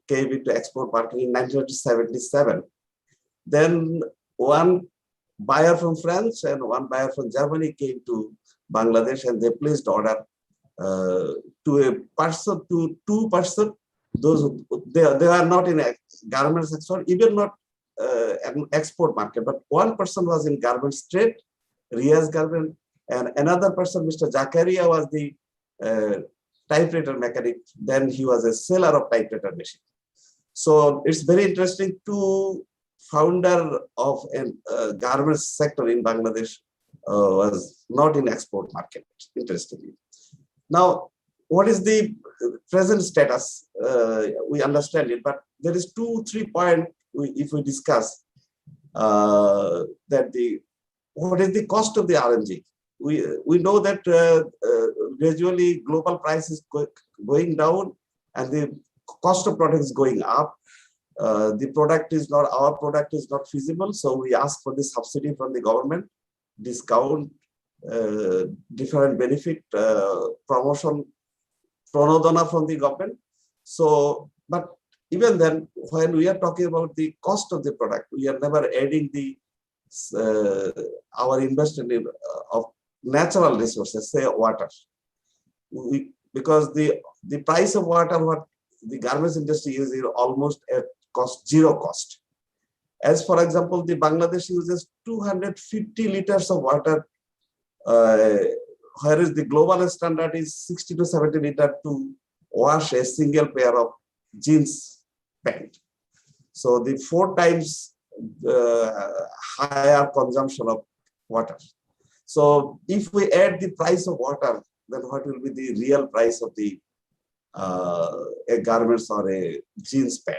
came into export market in 1977, then one buyer from France and one buyer from Germany came to Bangladesh, and they placed order to a person, to two person. Those they are not in a garments export, even not an export market, but one person was in garments trade, Riaz garment, and another person, Mr. Zakaria, was the typewriter mechanic. Then he was a seller of typewriter machine. So it's very interesting. Two founder of a garments sector in Bangladesh was not in export market, interestingly. Now, what is the present status? We understand it, but there is 2-3 points if we discuss that what is the cost of the RMG? We know that gradually global price is going down and the cost of product is going up. The product is not, our product is not feasible, so we ask for the subsidy from the government, discount, different benefit, promotion, pranodana from the government. So, but even then, when we are talking about the cost of the product, we are never adding the our investment of natural resources, say water. Because the price of water, what the garments industry is almost at zero cost. As for example, the Bangladesh uses 250 liters of water, whereas the global standard is 60 to 70 liters to wash a single pair of jeans pant. So the 4 times higher consumption of water. So if we add the price of water, then what will be the real price of the a garments or a jeans pant?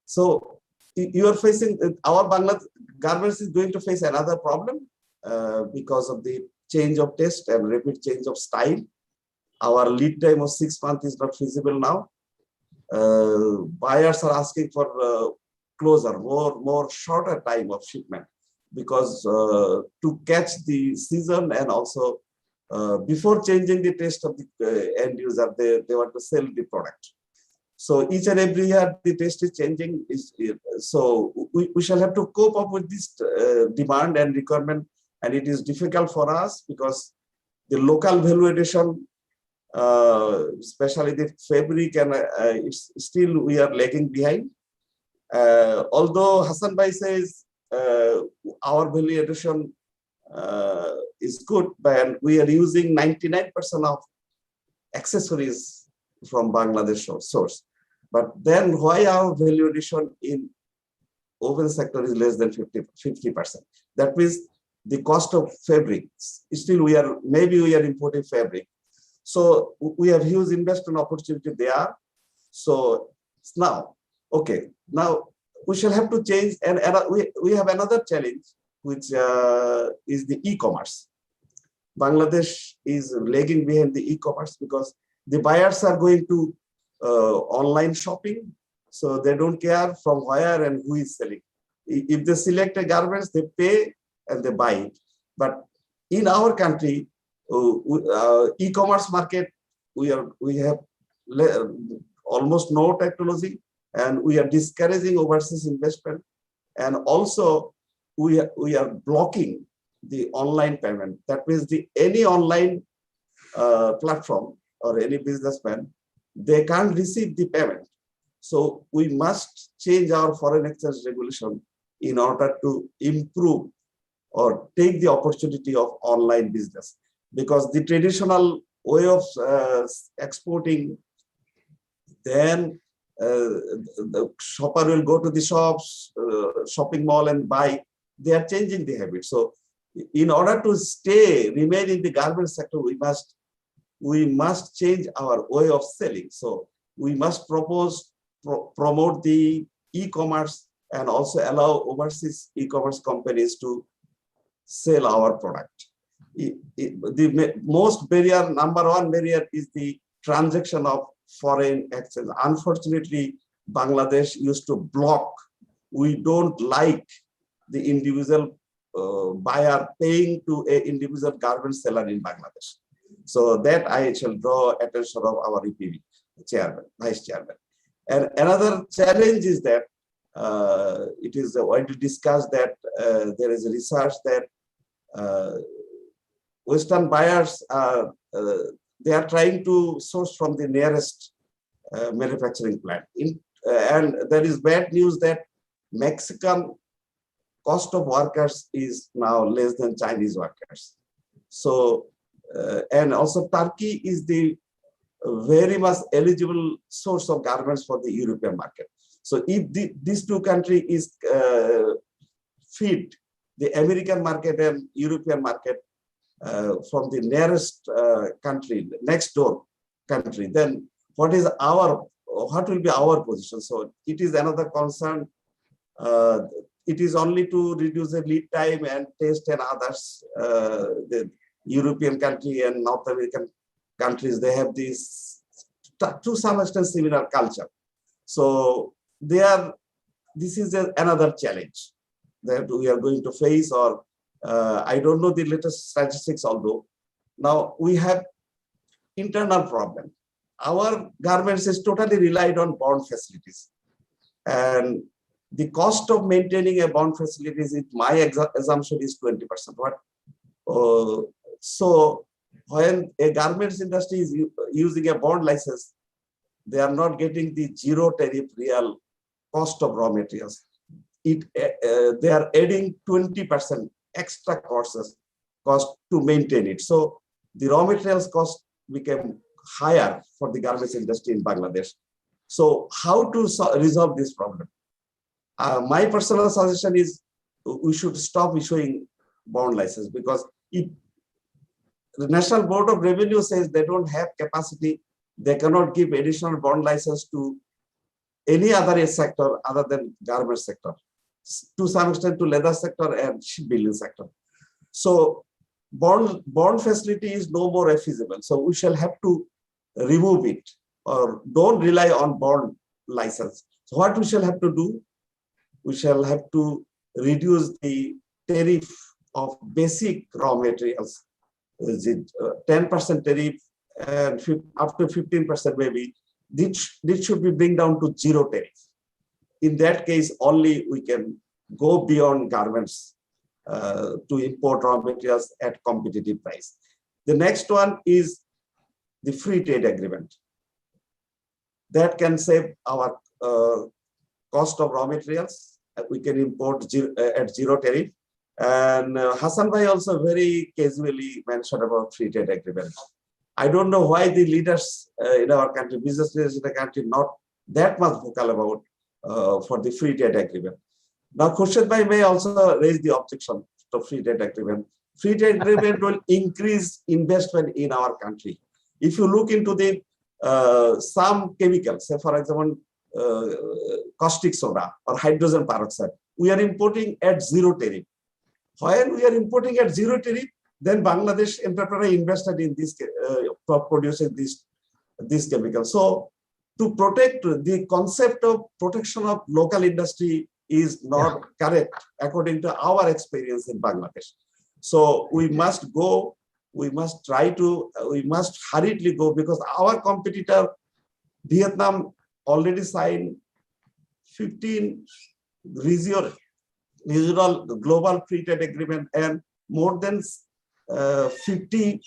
So you are facing, our Bangladesh garments is going to face another problem because of the change of taste and rapid change of style. Our lead time of 6 months is not feasible now. Buyers are asking for closer, more shorter time of shipment, because to catch the season and also before changing the taste of the end user, they want to sell the product. So each and every year the taste is changing. So we shall have to cope up with this demand and requirement, and it is difficult for us because the local value addition, especially the fabric, and it's still we are lagging behind. Although Hassan Bhai says our value addition is good, but we are using 99% of accessories from Bangladesh source. But then why our value addition in woven sector is less than 50%? That means the cost of fabric, still maybe we are importing fabric. So we have huge investment opportunity there. So now, okay, now we shall have to change, and we have another challenge, which is the e-commerce. Bangladesh is lagging behind the e-commerce because the buyers are going to online shopping, so they don't care from where and who is selling. If they select a garments, they pay and they buy it. But in our country, e-commerce market, we have almost no technology, and we are discouraging overseas investment, and also we are blocking the online payment. That means any online platform or any businessman, they can't receive the payment. So we must change our foreign exchange regulation in order to improve or take the opportunity of online business. because the traditional way of exporting, then the shopper will go to the shops, shopping mall and buy. They are changing the habit. So in order to remain in the garment sector, we must change our way of selling. So we must promote the e-commerce and also allow overseas e-commerce companies to sell our product. The most barrier, number one barrier, is the transaction of foreign exchange. Unfortunately, Bangladesh used to block. We don't like the individual buyer paying to an individual garment seller in Bangladesh. So that I shall draw attention of our EPB chairman, vice chairman. And another challenge is that it is widely discussed that there is a research that Western buyers they are trying to source from the nearest manufacturing plant. And there is bad news that Mexican cost of workers is now less than Chinese workers. So, and also Turkey is the very much eligible source of garments for the European market. So if these two countries is feed the American market and European market from the nearest country, next door country, then what will be our position? So it is another concern. It is only to reduce the lead time and taste and others. The European country and North American countries, they have this to some extent similar culture. So this is another challenge that we are going to face, or I don't know the latest statistics, although now we have internal problem. Our garments is totally relied on bond facilities, and the cost of maintaining a bond facilities, my assumption is 20%. So when a garments industry is using a bond license, they are not getting the zero tariff real cost of raw materials. They are adding 20% extra cost to maintain it. So the raw materials cost became higher for the garments industry in Bangladesh. So how to resolve this problem? My personal suggestion is we should stop issuing bond license, because if the National Board of Revenue says they don't have capacity, they cannot give additional bond license to any other sector other than garment sector, to some extent to leather sector and shipbuilding sector. So bond facility is no more feasible. So we shall have to remove it, or don't rely on bond license. So what we shall have to do? We shall have to reduce the tariff of basic raw materials, 10% tariff and up to 15% maybe. This should be bring down to zero tariff. In that case, only we can go beyond garments to import raw materials at competitive price. The next one is the free trade agreement. That can save our cost of raw materials. We can import at zero tariff. And Hassan Bhai also very casually mentioned about free trade agreement. I don't know why the leaders in our country, business leaders in the country, not that much vocal about for the free trade agreement. Now, Khurshid Bhai may also raise the objection to free trade agreement. Free trade agreement will increase investment in our country. If you look into the some chemicals, say for example, caustic soda or hydrogen peroxide, we are importing at zero tariff. When we are importing at zero tariff, then Bangladesh entrepreneur invested in this producing this chemical. So to protect, the concept of protection of local industry is not correct according to our experience in Bangladesh. So we must go, we must hurriedly go, because our competitor, Vietnam, already signed 15 regional global free trade agreement and more than 50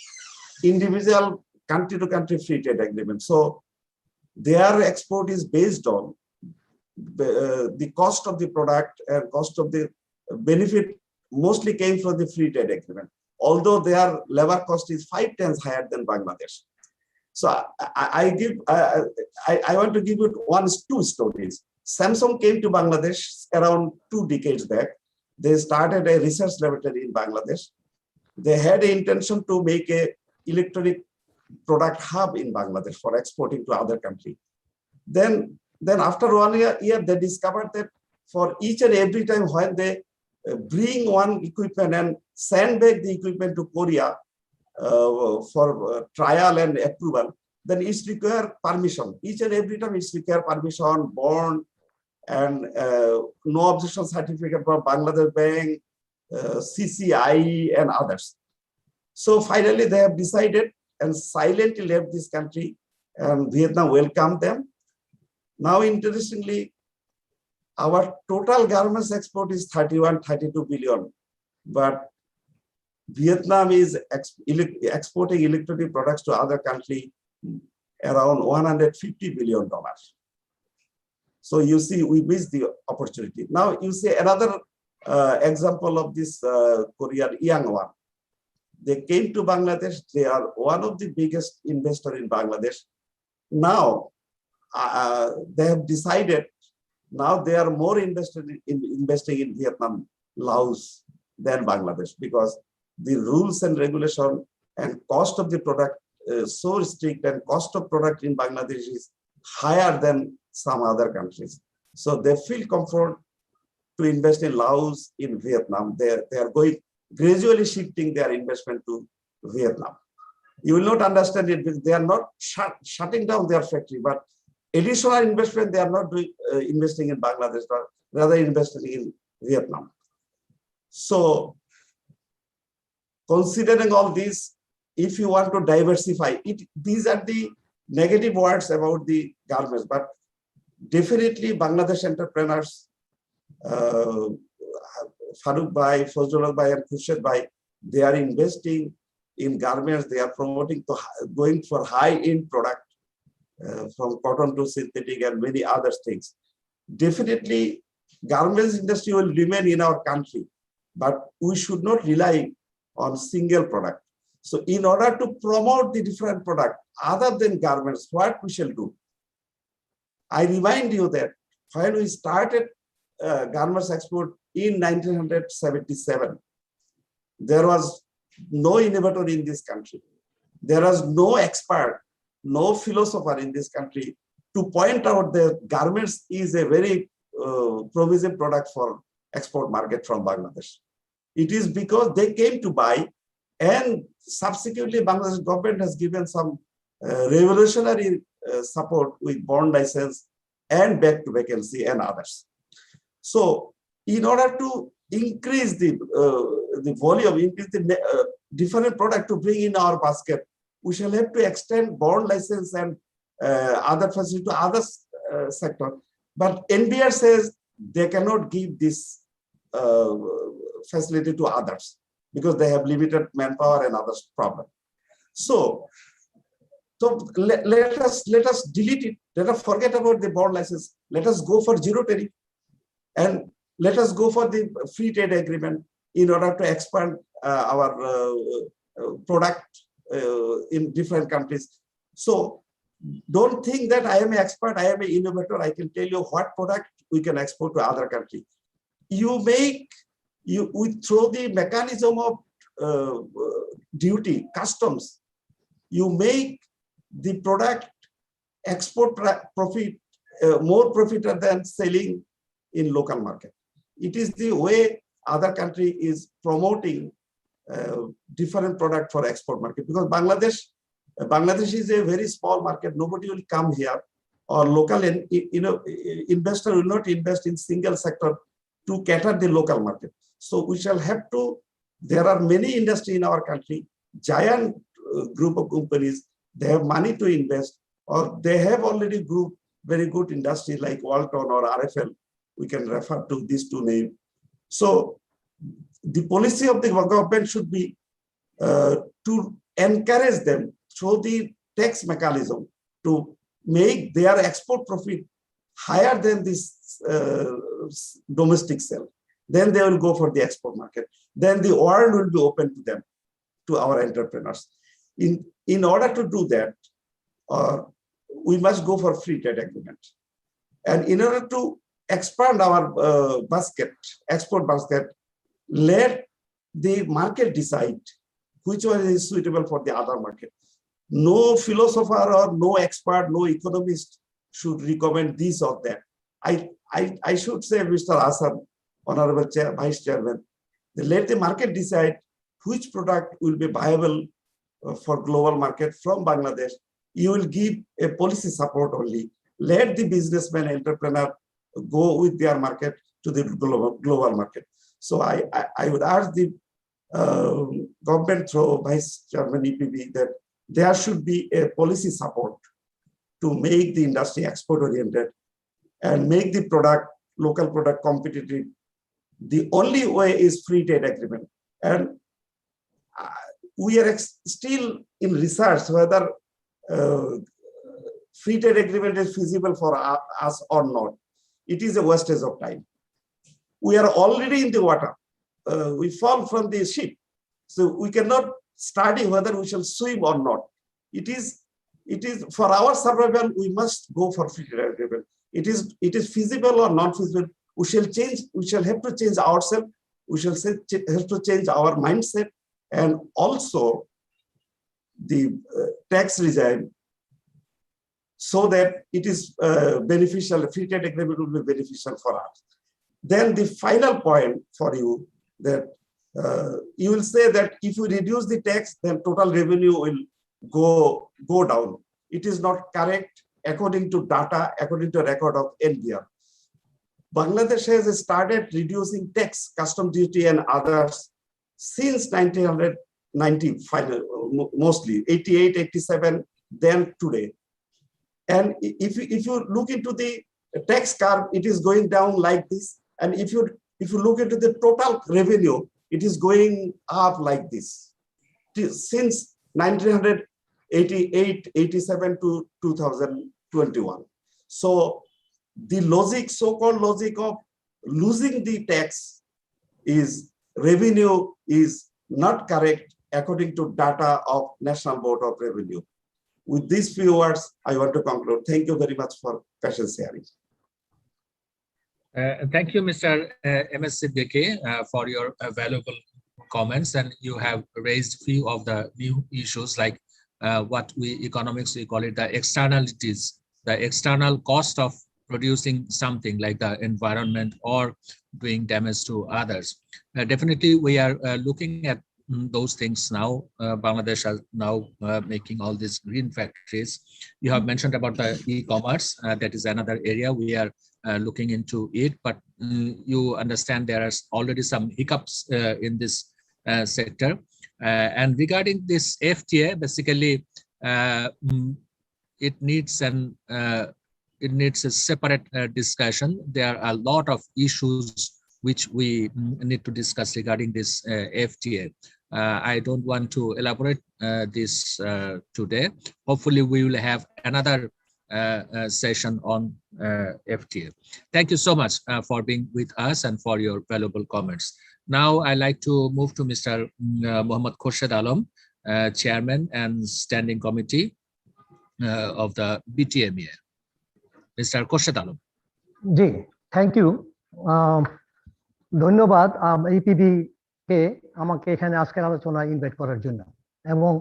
individual country-to-country free trade agreement. So their export is based on the cost of the product and cost of the benefit mostly came from the free trade agreement. although their labor cost is 5 times higher than Bangladesh. So I want to give you two stories. Samsung came to Bangladesh around 2 decades back. They started a research laboratory in Bangladesh. They had the intention to make a electronic product hub in Bangladesh for exporting to other countries. Then after 1 year, they discovered that for each and every time when they bring one equipment and send back the equipment to Korea for trial and approval, then it's require permission. Each and every time it's require permission, bond, and no objection certificate from Bangladesh Bank, CCI, and others. So finally, they have decided and silently left this country, and Vietnam welcomed them. Now, interestingly, our total garments export is 32 billion, but Vietnam is exporting electronic products to other countries around $150 billion. So you see, we missed the opportunity. Now you see another example of this Korean young one. They came to Bangladesh. They are one of the biggest investors in Bangladesh. Now they have decided. Now they are more investing in Vietnam, Laos than Bangladesh, because the rules and regulation and cost of the product is so strict, and cost of product in Bangladesh is higher than some other countries. So they feel comfort to invest in Laos, in Vietnam. They are going gradually shifting their investment to Vietnam. You will not understand it because they are not shutting down their factory, but additional investment they are not doing, investing in Bangladesh, but rather investing in Vietnam. So considering all this, if you want to diversify it, these are the negative words about the garments, but definitely Bangladesh entrepreneurs, Faruque Bhai, Fazlul Bhai, and Khurshid Bhai, they are investing in garments. They are promoting to going for high-end product from cotton to synthetic and many other things. Definitely, garments industry will remain in our country, but we should not rely on single product. So in order to promote the different product other than garments, what we shall do? I remind you that when we started garments export in 1977, there was no innovator in this country. There was no expert, no philosopher in this country to point out that garments is a very promising product for export market from Bangladesh. It is because they came to buy, and subsequently Bangladesh government has given some revolutionary support with bond license and back to vacancy and others. So in order to increase the volume, increase the different product to bring in our basket, we shall have to extend bond license and other facility to other sector. But NBR says they cannot give this facility to others because they have limited manpower and other problem. So let us delete it. Let us forget about the bond license. Let us go for zero tariff, and let us go for the free trade agreement in order to expand our product in different countries. So don't think that I am an expert, I am an innovator, I can tell you what product we can export to other countries. We throw the mechanism of duty, customs, you make the product export profit more profitable than selling in local market. It is the way other country is promoting different product for export market, because Bangladesh is a very small market. Nobody will come here, or local investor will not invest in single sector to cater the local market. So we shall have to. There are many industry in our country, giant group of companies. They have money to invest, or they have already group very good industry like Walton or RFL. We can refer to these two names. So the policy of the government should be to encourage them through the tax mechanism to make their export profit higher than this domestic sale. Then they will go for the export market. Then the world will be open to them. to our entrepreneurs. In order to do that, we must go for free trade agreement. And in order to expand our export basket, let the market decide which one is suitable for the other market. No philosopher or no expert, no economist should recommend this or that. I should say, Mr. Ahsan, Honorable Vice Chairman, let the market decide which product will be viable for global market from Bangladesh. You will give a policy support only. Let the businessman, entrepreneur go with their market to the global market. So I would ask the government through Vice Chairman EPB that there should be a policy support to make the industry export oriented and make the local product competitive. The only way is free trade agreement. And we are still in research whether free trade agreement is feasible for us or not. It is a wastage of time. We are already in the water. We fall from the ship. So we cannot study whether we shall swim or not. It is for our survival, we must go for free trade agreement. It is feasible or not feasible. We shall have to change ourselves. We shall have to change our mindset, and also the tax regime, so that it is beneficial. Free trade agreement will be beneficial for us. Then the final point for you, that you will say that if you reduce the tax, then total revenue will go down. It is not correct according to data, according to record of NBR. Bangladesh has started reducing tax, custom duty and others since 1990, mostly 88, 87, then today. And if you look into the tax curve, it is going down like this. And if you look into the total revenue, it is going up like this since 1988, 87 to 2021. So the logic, so-called logic of losing the tax is revenue is not correct according to data of National Board of Revenue. With these few words, I want to conclude. Thank you very much for patience hearing. Thank you, Mr. M.S. Siddiqui, for your valuable comments. And you have raised few of the new issues, like what economics, we call it the externalities, the external cost of producing something like the environment or doing damage to others. Definitely, we are looking at those things now. Bangladesh is now making all these green factories. You have mentioned about the e-commerce. That is another area we are looking into it, but you understand there are already some hiccups in this sector. And regarding this FTA, basically, it needs a separate discussion. There are a lot of issues which we need to discuss regarding this FTA. I don't want to elaborate this today. Hopefully, we will have another session on FTA. Thank you so much for being with us and for your valuable comments. Now, I'd like to move to Mr. Mohammad Khurshid Alam, Chairman and Standing Committee of the BGMEA. Mr. Khurshid Alam. জি, thank you. ধন্যবাদ EPB কে আমাকে এখানে আজকের আলোচনায় invite করার জন্য, এবং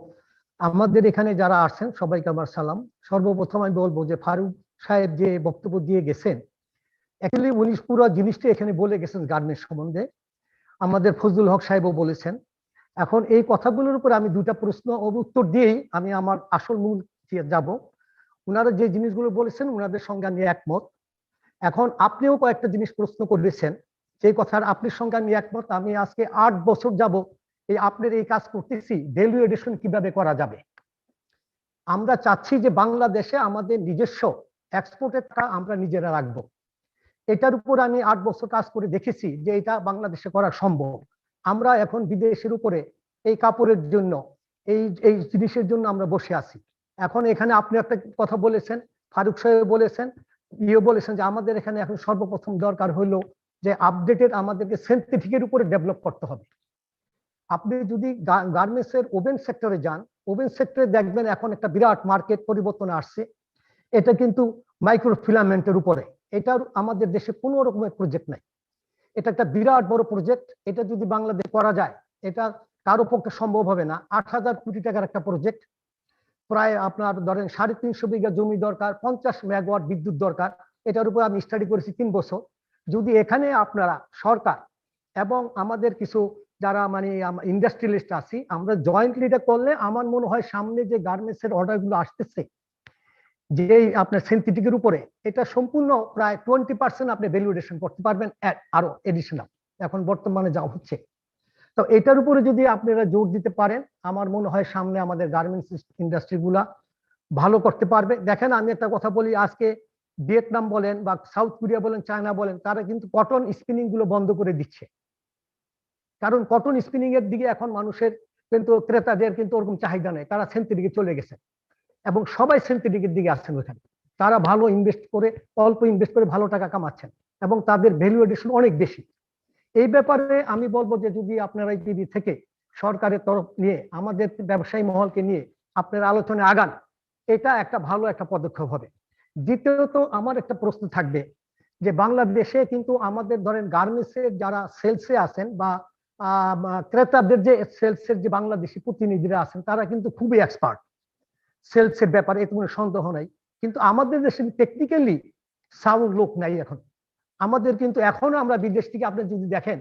আমাদের এখানে যারা আসছেন সবাইকে আমার সালাম। সর্বপ্রথম আমি বলবো যে ফারুক সাহেব যে বক্তব্য দিয়ে গেছেন, অ্যাকচুয়ালি উনি পুরো জিনিসটা এখানে বলে গেছেন গার্মেন্টস সম্বন্ধে। আমাদের ফজলুল হক সাহেবও বলেছেন। এখন এই কথাগুলোর উপর আমি দুটা প্রশ্ন উত্তর দিয়েই আমি আমার আসল মূল যাব। ওনারা যে জিনিসগুলো বলেছেন ওনাদের সঙ্গে আমি একমত। এখন আপনিও কয়েকটা জিনিস প্রশ্ন করেছেন, যে কথার আপনার সঙ্গে আমি একমত। আমি আজকে 8 বছর যাব এই আপনার এই কাজ করতেছি, ভ্যালু এডিশন কিভাবে করা যাবে। আমরা চাচ্ছি যে বাংলাদেশে আমাদের নিজস্ব এক্সপোর্টের টাকা আমরা নিজেরা রাখবো। এটার উপর আমি 8 বছর কাজ করে দেখেছি যে এটা বাংলাদেশে করা সম্ভব। আমরা এখন বিদেশের উপরে এই কাপড়ের জন্য এই জিনিসের জন্য আমরা বসে আছি। এখন এখানে আপনি একটা কথা বলেছেন, ফারুক সাহেব বলেছেন, বলেছেন যে আমাদের এখানে এখন সর্বপ্রথম দরকার হলো যে আপডেটেড আমাদেরকে সায়েন্টিফিকের উপরে ডেভেলপ করতে হবে। আপনি যদি গার্মেন্টস এর ওভেন সেক্টরে যান, ওভেন সেক্টরে দেখবেন এখন একটা বিরাট মার্কেট পরিবর্তন আসছে। এটা কিন্তু মাইক্রোফিলামেন্টের উপরে। এটা আমাদের দেশে কোনো রকমের প্রজেক্ট নাই। এটা একটা বিরাট বড় প্রজেক্ট। এটা যদি বাংলাদেশ করা যায়, এটা কারো পক্ষে সম্ভব হবে না। 8,000 কোটি টাকার একটা প্রজেক্ট, প্রায় আপনার ধরেন 350 বিঘা জমি দরকার, 50 মেগাওয়াট বিদ্যুৎ দরকার। এটার উপর আমি স্টাডি করেছি 3 বছর। যদি এখানে আপনারা সরকার এবং আমাদের কিছু যারা মানে ইন্ডাস্ট্রিয়ালিস্ট আছি, আমরা জয়েন্টলি এটা করলে আমার মনে হয় সামনে যে গার্মেন্টস এর অর্ডার গুলো আসতেছে যে আপনার সিনথেটিকের উপরে, এটা সম্পূর্ণ প্রায় 20% আপনি ভ্যালুয়েশন করতে পারবেন আরো এডিশনাল এখন বর্তমানে যা হচ্ছে। তো এটার উপরে যদি আপনারা জোর দিতে পারেন, আমার মনে হয় সামনে আমাদের গার্মেন্টস ইন্ডাস্ট্রি গুলা ভালো করতে পারবে। দেখেন আমি একটা কথা বলি, আজকে ভিয়েতনাম বলেন বা সাউথ কোরিয়া বলেন, চায়না বলেন, তারা কিন্তু কটন স্পিনিং গুলো বন্ধ করে দিচ্ছে। কারণ কটন স্পিনিং এর দিকে এখন মানুষের কিন্তু ক্রেতাদের কিন্তু ওরকম চাহিদা নেই, তারা সিনথেটিকে চলে গেছে এবং সবাই সিনথেটিকের দিকে আসছেন ওখানে। তারা ভালো ইনভেস্ট করে, অল্প ইনভেস্ট করে ভালো টাকা কামাচ্ছেন এবং তাদের ভ্যালু এডিশন অনেক বেশি। এই ব্যাপারে আমি বলবো যে যদি আপনারা এই থেকে সরকারের তরফ নিয়ে আমাদের ব্যবসায়ী মহলকে নিয়ে আপনারা আলোচনায় আগান, এটা একটা ভালো একটা পদক্ষেপ হবে। দ্বিতীয়ত আমার একটা প্রশ্ন থাকবে যে বাংলাদেশে কিন্তু আমাদের ধরেন গার্মেন্টসের যারা সেলসে আছেন বা ক্রেতাদের যে সেলসের যে বাংলাদেশি প্রতিনিধিরা আছেন, তারা কিন্তু খুবই এক্সপার্ট সেলসের ব্যাপারে, এতে কোনো সন্দেহ নাই। কিন্তু আমাদের দেশে টেকনিক্যালি সাউন্ড লোক নাই এখন। আমাদের কিন্তু এখনো আমরা বিদেশ থেকে, আপনি যদি দেখেন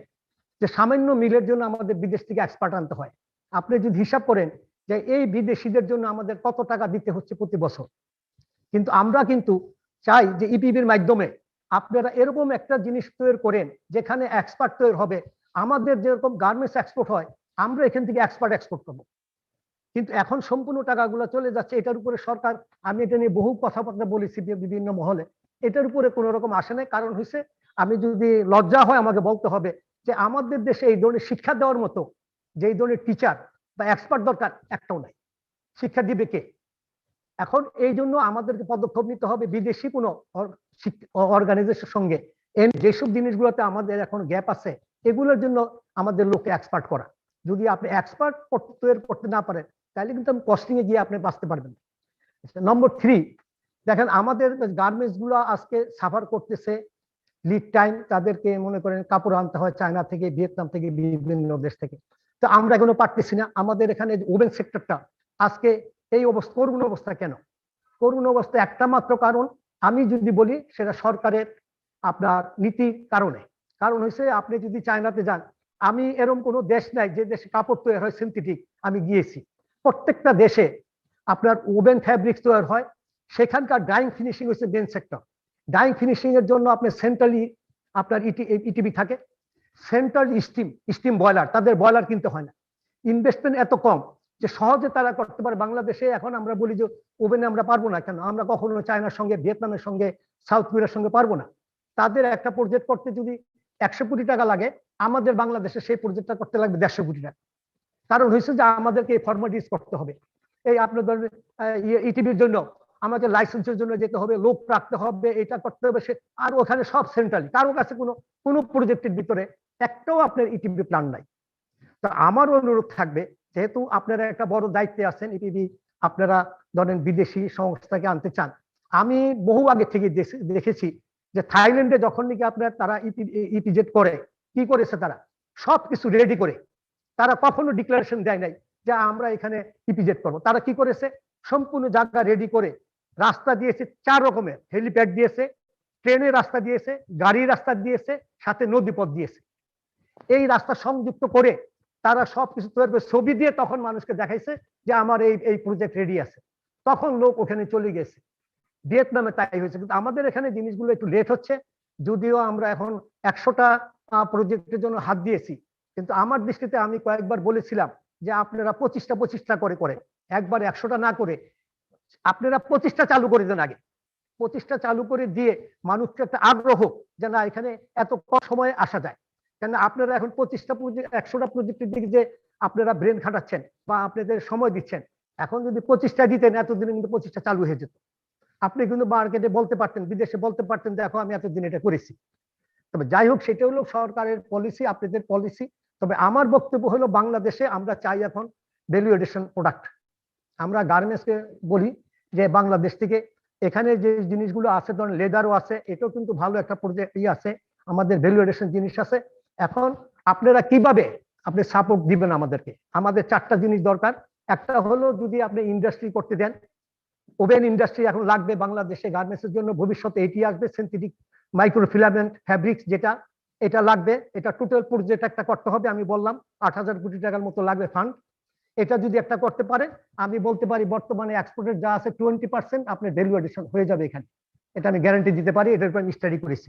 যে সামান্য মিলের জন্য আমাদের বিদেশ থেকে এক্সপার্ট আনতে হয়। আপনি যদি হিসাব করেন যে এই বিদেশিদের জন্য আমাদের কত টাকা দিতে হচ্ছে প্রতি বছর, কিন্তু আমরা কিন্তু চাই যে ইপিবির মাধ্যমে আপনারা এরকম একটা জিনিস তৈরি করেন যেখানে এক্সপার্ট তৈরি হবে। আমাদের যেরকম গার্মেন্টস এক্সপোর্ট হয়, আমরা এখান থেকে এক্সপার্ট এক্সপোর্ট করবো। কিন্তু এখন সম্পূর্ণ টাকাগুলো চলে যাচ্ছে এটার উপরে সরকার, আমি এটা নিয়ে বহু কথাবার্তা বলেছি বিভিন্ন মহলে, এটার উপরে কোনো রকম আসে নাই। কারণ হচ্ছে, আমি যদি লজ্জা হয় আমাকে বলতে হবে যে আমাদের দেশে এই ধরনের শিক্ষা দেওয়ার মতো যে এই ধরনের টিচার বা এক্সপার্ট দরকার একটাও নাই। শিক্ষা দিবে কে? এখন এই জন্য আমাদেরকে পদক্ষেপ নিতে হবে বিদেশি কোনো অর্গানাইজেশনের সঙ্গে যেসব জিনিসগুলোতে আমাদের এখন গ্যাপ আছে এগুলোর জন্য আমাদের লোককে এক্সপার্ট করা। যদি আপনি এক্সপার্ট তৈরি করতে না পারেন তাহলে কিন্তু কস্টিং এ গিয়ে আপনি বাঁচতে পারবেন। নম্বর 3, দেখেন আমাদের গার্মেন্টস গুলো আজকে সাফার করতেছে লিড টাইম। তাদেরকে মনে করেন কাপড় আনতে হয় চায়না থেকে, ভিয়েতনাম থেকে, বিভিন্ন দেশ থেকে। তো আমরা এখনো পারতেছি না। আমাদের এখানে ওভেন সেক্টরটা আজকে এই অবস্থা, করুণ অবস্থা কেন? করুণ অবস্থা একটা মাত্র কারণ আমি যদি বলি, সেটা সরকারের আপনার নীতির কারণে। কারণ হচ্ছে আপনি যদি চায়নাতে যান, আমি এরকম কোনো দেশ নাই যে দেশে কাপড় তৈরি হয় সিনথেটিক, আমি গিয়েছি। প্রত্যেকটা দেশে আপনার ওভেন ফ্যাব্রিক্স তৈরি হয়, সেখানকার ডাইং ফিনিশিং হচ্ছে মেন সেক্টর। ডাইং ফিনিশিং এর জন্য আপনার সেন্ট্রালি আপনার ইটিবি থাকে, সেন্ট্রাল স্টিম বয়লার, তাদের বয়লার কিনতে হয় না। ইনভেস্টমেন্ট এত কম যে সহজে তারা করতে পারে। বাংলাদেশে এখন আমরা বলি যে ওভেনে আমরা পারবো না কেন, আমরা কখনো চায়নার সঙ্গে, ভিয়েতনামের সঙ্গে, সাউথ কোরিয়ার সঙ্গে পারবো না। তাদের একটা প্রজেক্ট করতে যদি 100 কোটি টাকা লাগে, আমাদের বাংলাদেশে সেই প্রজেক্টটা করতে লাগবে 150 কোটি টাকা। কারণ হয়েছে যে আমাদেরকে এই ফর্মালিটিস করতে হবে। এই আপনার ধরেন ইটিভির জন্য আমাদের লাইসেন্সের জন্য যেতে হবে, লোক রাখতে হবে, এটা করতে হবে, সে আর ওখানে সব সেন্ট্রালি, কারো কাছে কোনো প্রজেক্টের ভিতরে একটাও আপনার ইটিভি প্ল্যান নাই। তো আমার অনুরোধ থাকবে, যেহেতু আপনারা একটা বড় দায়িত্বে আছেন, ইটিভি আপনারা ধরেন বিদেশি সংস্থাকে আনতে চান। আমি বহু আগে থেকে দেখেছি যে থাইল্যান্ডে যখন নাকি আপনার তারা ইপিজেড করে, কি করেছে তারা সবকিছু রেডি করে, তারা কখনো ডিক্লারেশন দেয় নাই যে আমরা এখানে ইপিজেড করবো। তারা কি করেছে, সম্পূর্ণ জায়গা রেডি করে রাস্তা দিয়েছে, 4 রকমের হেলিপ্যাড দিয়েছে, ট্রেনের রাস্তা দিয়েছে, গাড়ির রাস্তা দিয়েছে, সাথে নদীপথ দিয়েছে। এই রাস্তা সংযুক্ত করে তারা সবকিছু তৈরি করে ছবি দিয়ে তখন মানুষকে দেখাইছে যে আমার এই প্রজেক্ট রেডি আছে। তখন লোক ওখানে চলে গেছে। ভিয়েতনামে তাই হয়েছে। কিন্তু আমাদের এখানে জিনিসগুলো একটু লেট হচ্ছে, যদিও আমরা এখন 100টা প্রজেক্টের জন্য হাত দিয়েছি। কিন্তু আমার দৃষ্টিতে আমি কয়েকবার বলেছিলাম যে আপনারা 25টা করে একবার 100টা না করে আপনারা 25টা চালু করে দেন। আগে 25টা চালু করে দিয়ে মানুষকে একটা আগ্রহ যে না এখানে এত কম সময়ে আসা যায়। কেন আপনারা এখন 100টা প্রজেক্টের দিকে যে আপনারা ব্রেন খাটাচ্ছেন বা আপনাদের সময় দিচ্ছেন, এখন যদি 25টা দিতেন এতদিনে কিন্তু 25টা চালু হয়ে যেত। আপনি কিন্তু মার্কেটে বলতে পারতেন, বিদেশে বলতে পারতেন দেখো আমি এতদিন এটা করেছি। তবে যাই হোক, সেটা হলো সরকারের পলিসি, আপনাদের পলিসি। তো তবে আমার বক্তব্য হলো বাংলাদেশে আমরা চাই এখন ভ্যালু এডিশন প্রোডাক্ট। আমরা গার্মেন্টসকে বলি যে বাংলাদেশ থেকে এখানে যে জিনিসগুলো আছে, ধরেন লেদারও আছে, এটাও কিন্তু ভালো একটা প্রজেক্ট আছে, আমাদের ভ্যালু এডিশন জিনিস আছে। এখন আপনারা কিভাবে আপনি সাপোর্ট দিবেন আমাদেরকে? আমাদের 4টা জিনিস দরকার। একটা হলো যদি আপনি ইন্ডাস্ট্রি করতে দেন, ওভেন ইন্ডাস্ট্রি এখন লাগবে বাংলাদেশে গার্মেন্টসের জন্য, ভবিষ্যতে এটি আসবে সিনথেটিক মাইক্রোফিলামেন্ট ফ্যাব্রিক্স যেটা, এটা লাগবে। এটা টোটাল প্রজেক্ট একটা করতে হবে, আমি বললাম 8,000 কোটি টাকার মতো লাগবে ফান্ড। এটা যদি একটা করতে পারে, আমি বলতে পারি বর্তমানে এক্সপোর্টের যা আছে 20% আপনার ভ্যালু এডিশন হয়ে যাবে এখানে, এটা আমি গ্যারান্টি দিতে পারি, এটার উপর আমি স্টাডি করেছি।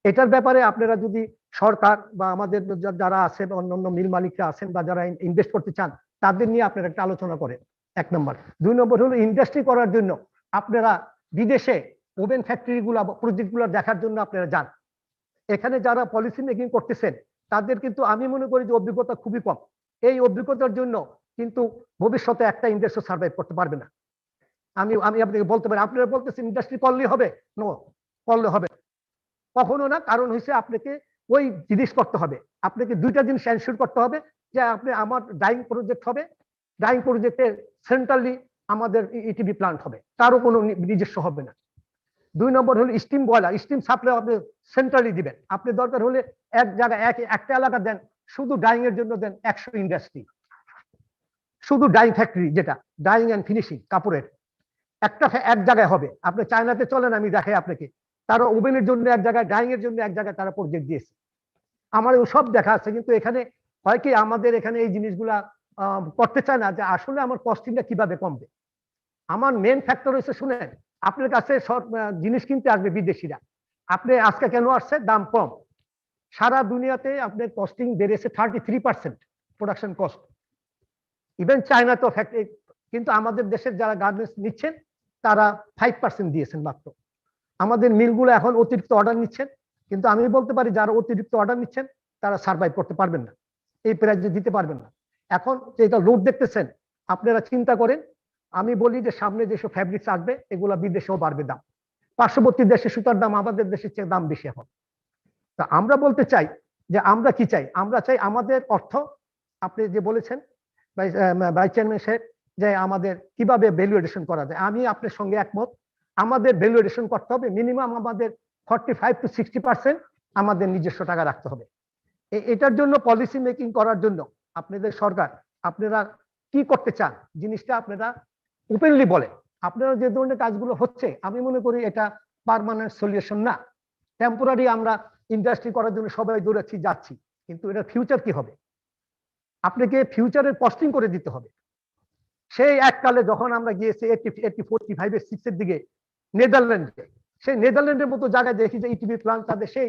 এটার ব্যাপারে আপনারা যদি সরকার বা আমাদের যারা আছে অন্যান্য মিল মালিকরা আছেন বা যারা ইনভেস্ট করতে চান তাদের নিয়ে আপনারা একটা আলোচনা করেন, 1 নম্বর। 2 নম্বর হলো ইন্ডাস্ট্রি করার জন্য আপনারা বিদেশে ওভেন ফ্যাক্টরি গুলা প্রজেক্ট গুলো দেখার জন্য আপনারা যান। এখানে যারা পলিসি মেকিং করতেছেন তাদের কিন্তু আমি মনে করি যে অভিজ্ঞতা খুবই কম। এই অভিজ্ঞতার জন্য কিন্তু ভবিষ্যতে একটা ইন্ডাস্ট্রি সার্ভাইভ করতে পারবে না। আমি আপনাকে বলতে পারি, আপনারা বলতেছেন ইন্ডাস্ট্রি করলেই হবে, নো, করলে হবে কখনো না। কারণ হচ্ছে আপনাকে ওই জিনিস করতে হবে, আপনাকে 2টা জিনিস এনশিওর করতে হবে যে আপনি আমার ডাইং প্রজেক্ট হবে, ডাইং প্রজেক্টে সেন্ট্রালি আমাদের ইটিবি প্লান্ট হবে, কারো কোনো নিজস্ব হবে না। 2 নম্বর হলো স্টিম বয়লার, স্টিম সাপ্লাই আপনি সেন্ট্রালি দিবেন। আপনি দরকার হলে এক জায়গায় একটা এলাকা দেন, শুধু ডাইং এর জন্য দেন 100 ইন্ডাস্ট্রি, শুধু ডাইং ফ্যাক্টরি, যেটা ডাইং এন্ড ফিনিশিং কাপড়ের একটা এক জায়গায় হবে। আপনি চায়নাতে চলেন, আমি দেখাই আপনাকে, তারা ওভেনের জন্য এক জায়গায়, ডাইং এর জন্য এক জায়গায় তারা প্রজেক্ট দিয়েছে, আমার সব দেখা আছে। কিন্তু এখানে হয় কি, আমাদের এখানে এই জিনিসগুলা করতে চায় না যে আসলে আমার কস্টিংটা কিভাবে কমবে। আমার মেন ফ্যাক্টর হচ্ছে, শুনেন, আপনার কাছে সব জিনিস কিনতে আসবে বিদেশিরা, আপনি আজকে কেন আসছে, দাম কম। সারা দুনিয়াতে আপনার কস্টিং বেড়েছে 33% প্রোডাকশন কস্ট, ইভেন চায়না তো ফ্যাক্টরি। কিন্তু আমাদের দেশের যারা গার্মেন্টস নিচ্ছেন তারা 5% দিয়েছেন মাত্র। আমাদের মিলগুলো এখন অতিরিক্ত অর্ডার নিচ্ছেন, কিন্তু আমি বলতে পারি যারা অতিরিক্ত অর্ডার নিচ্ছেন তারা সার্ভাইভ করতে পারবেন না, এই প্রাইসে দিতে পারবেন না। এখন যেটা লোড দেখতেছেন আপনারা চিন্তা করেন, আমি বলি যে সামনে যেসব ফ্যাব্রিক্স আসবে এগুলা বিদেশেও বাড়বে দাম, পার্শ্ববর্তী দেশে সুতার দাম আমাদের দেশের চেয়ে দাম বেশি এখন। তা আমরা বলতে চাই যে আমরা কি চাই, আমরা চাই আমাদের অর্থ, আপনি যে বলেছেন ভাইস চেয়ারম্যান সাহেব, যে আমাদের কিভাবে ভ্যালু এডিশন করা যায়, আমি আপনার সঙ্গে একমত। আমাদের ভ্যালু এডিশন করতে হবে, মিনিমাম আমাদের 45 to 60% আমাদের নিজস্ব টাকা রাখতে হবে। এটার জন্য পলিসি মেকিং করার জন্য আপনাদের সরকার, আপনারা কি করতে চান জিনিসটা আপনারা ওপেনলি বলেন। আপনারা যে ধরনের কাজগুলো হচ্ছে আমি মনে করি এটা পার্মানেন্ট সলিউশন না, টেম্পোরারি আমরা ইন্ডাস্ট্রি করার জন্য সবাই দৌড়াচ্ছি যাচ্ছি, কিন্তু এটা ফিউচার কি হবে, আপনাকে ফিউচারের কস্টিং করে দিতে হবে। সেই এককালে যখন আমরা গিয়েছি 45-46 এর দিকে নেদারল্যান্ডে, সেই নেদারল্যান্ডের মতো জায়গায় দেখি যে ইটিভি প্লান্ট তাদের সেই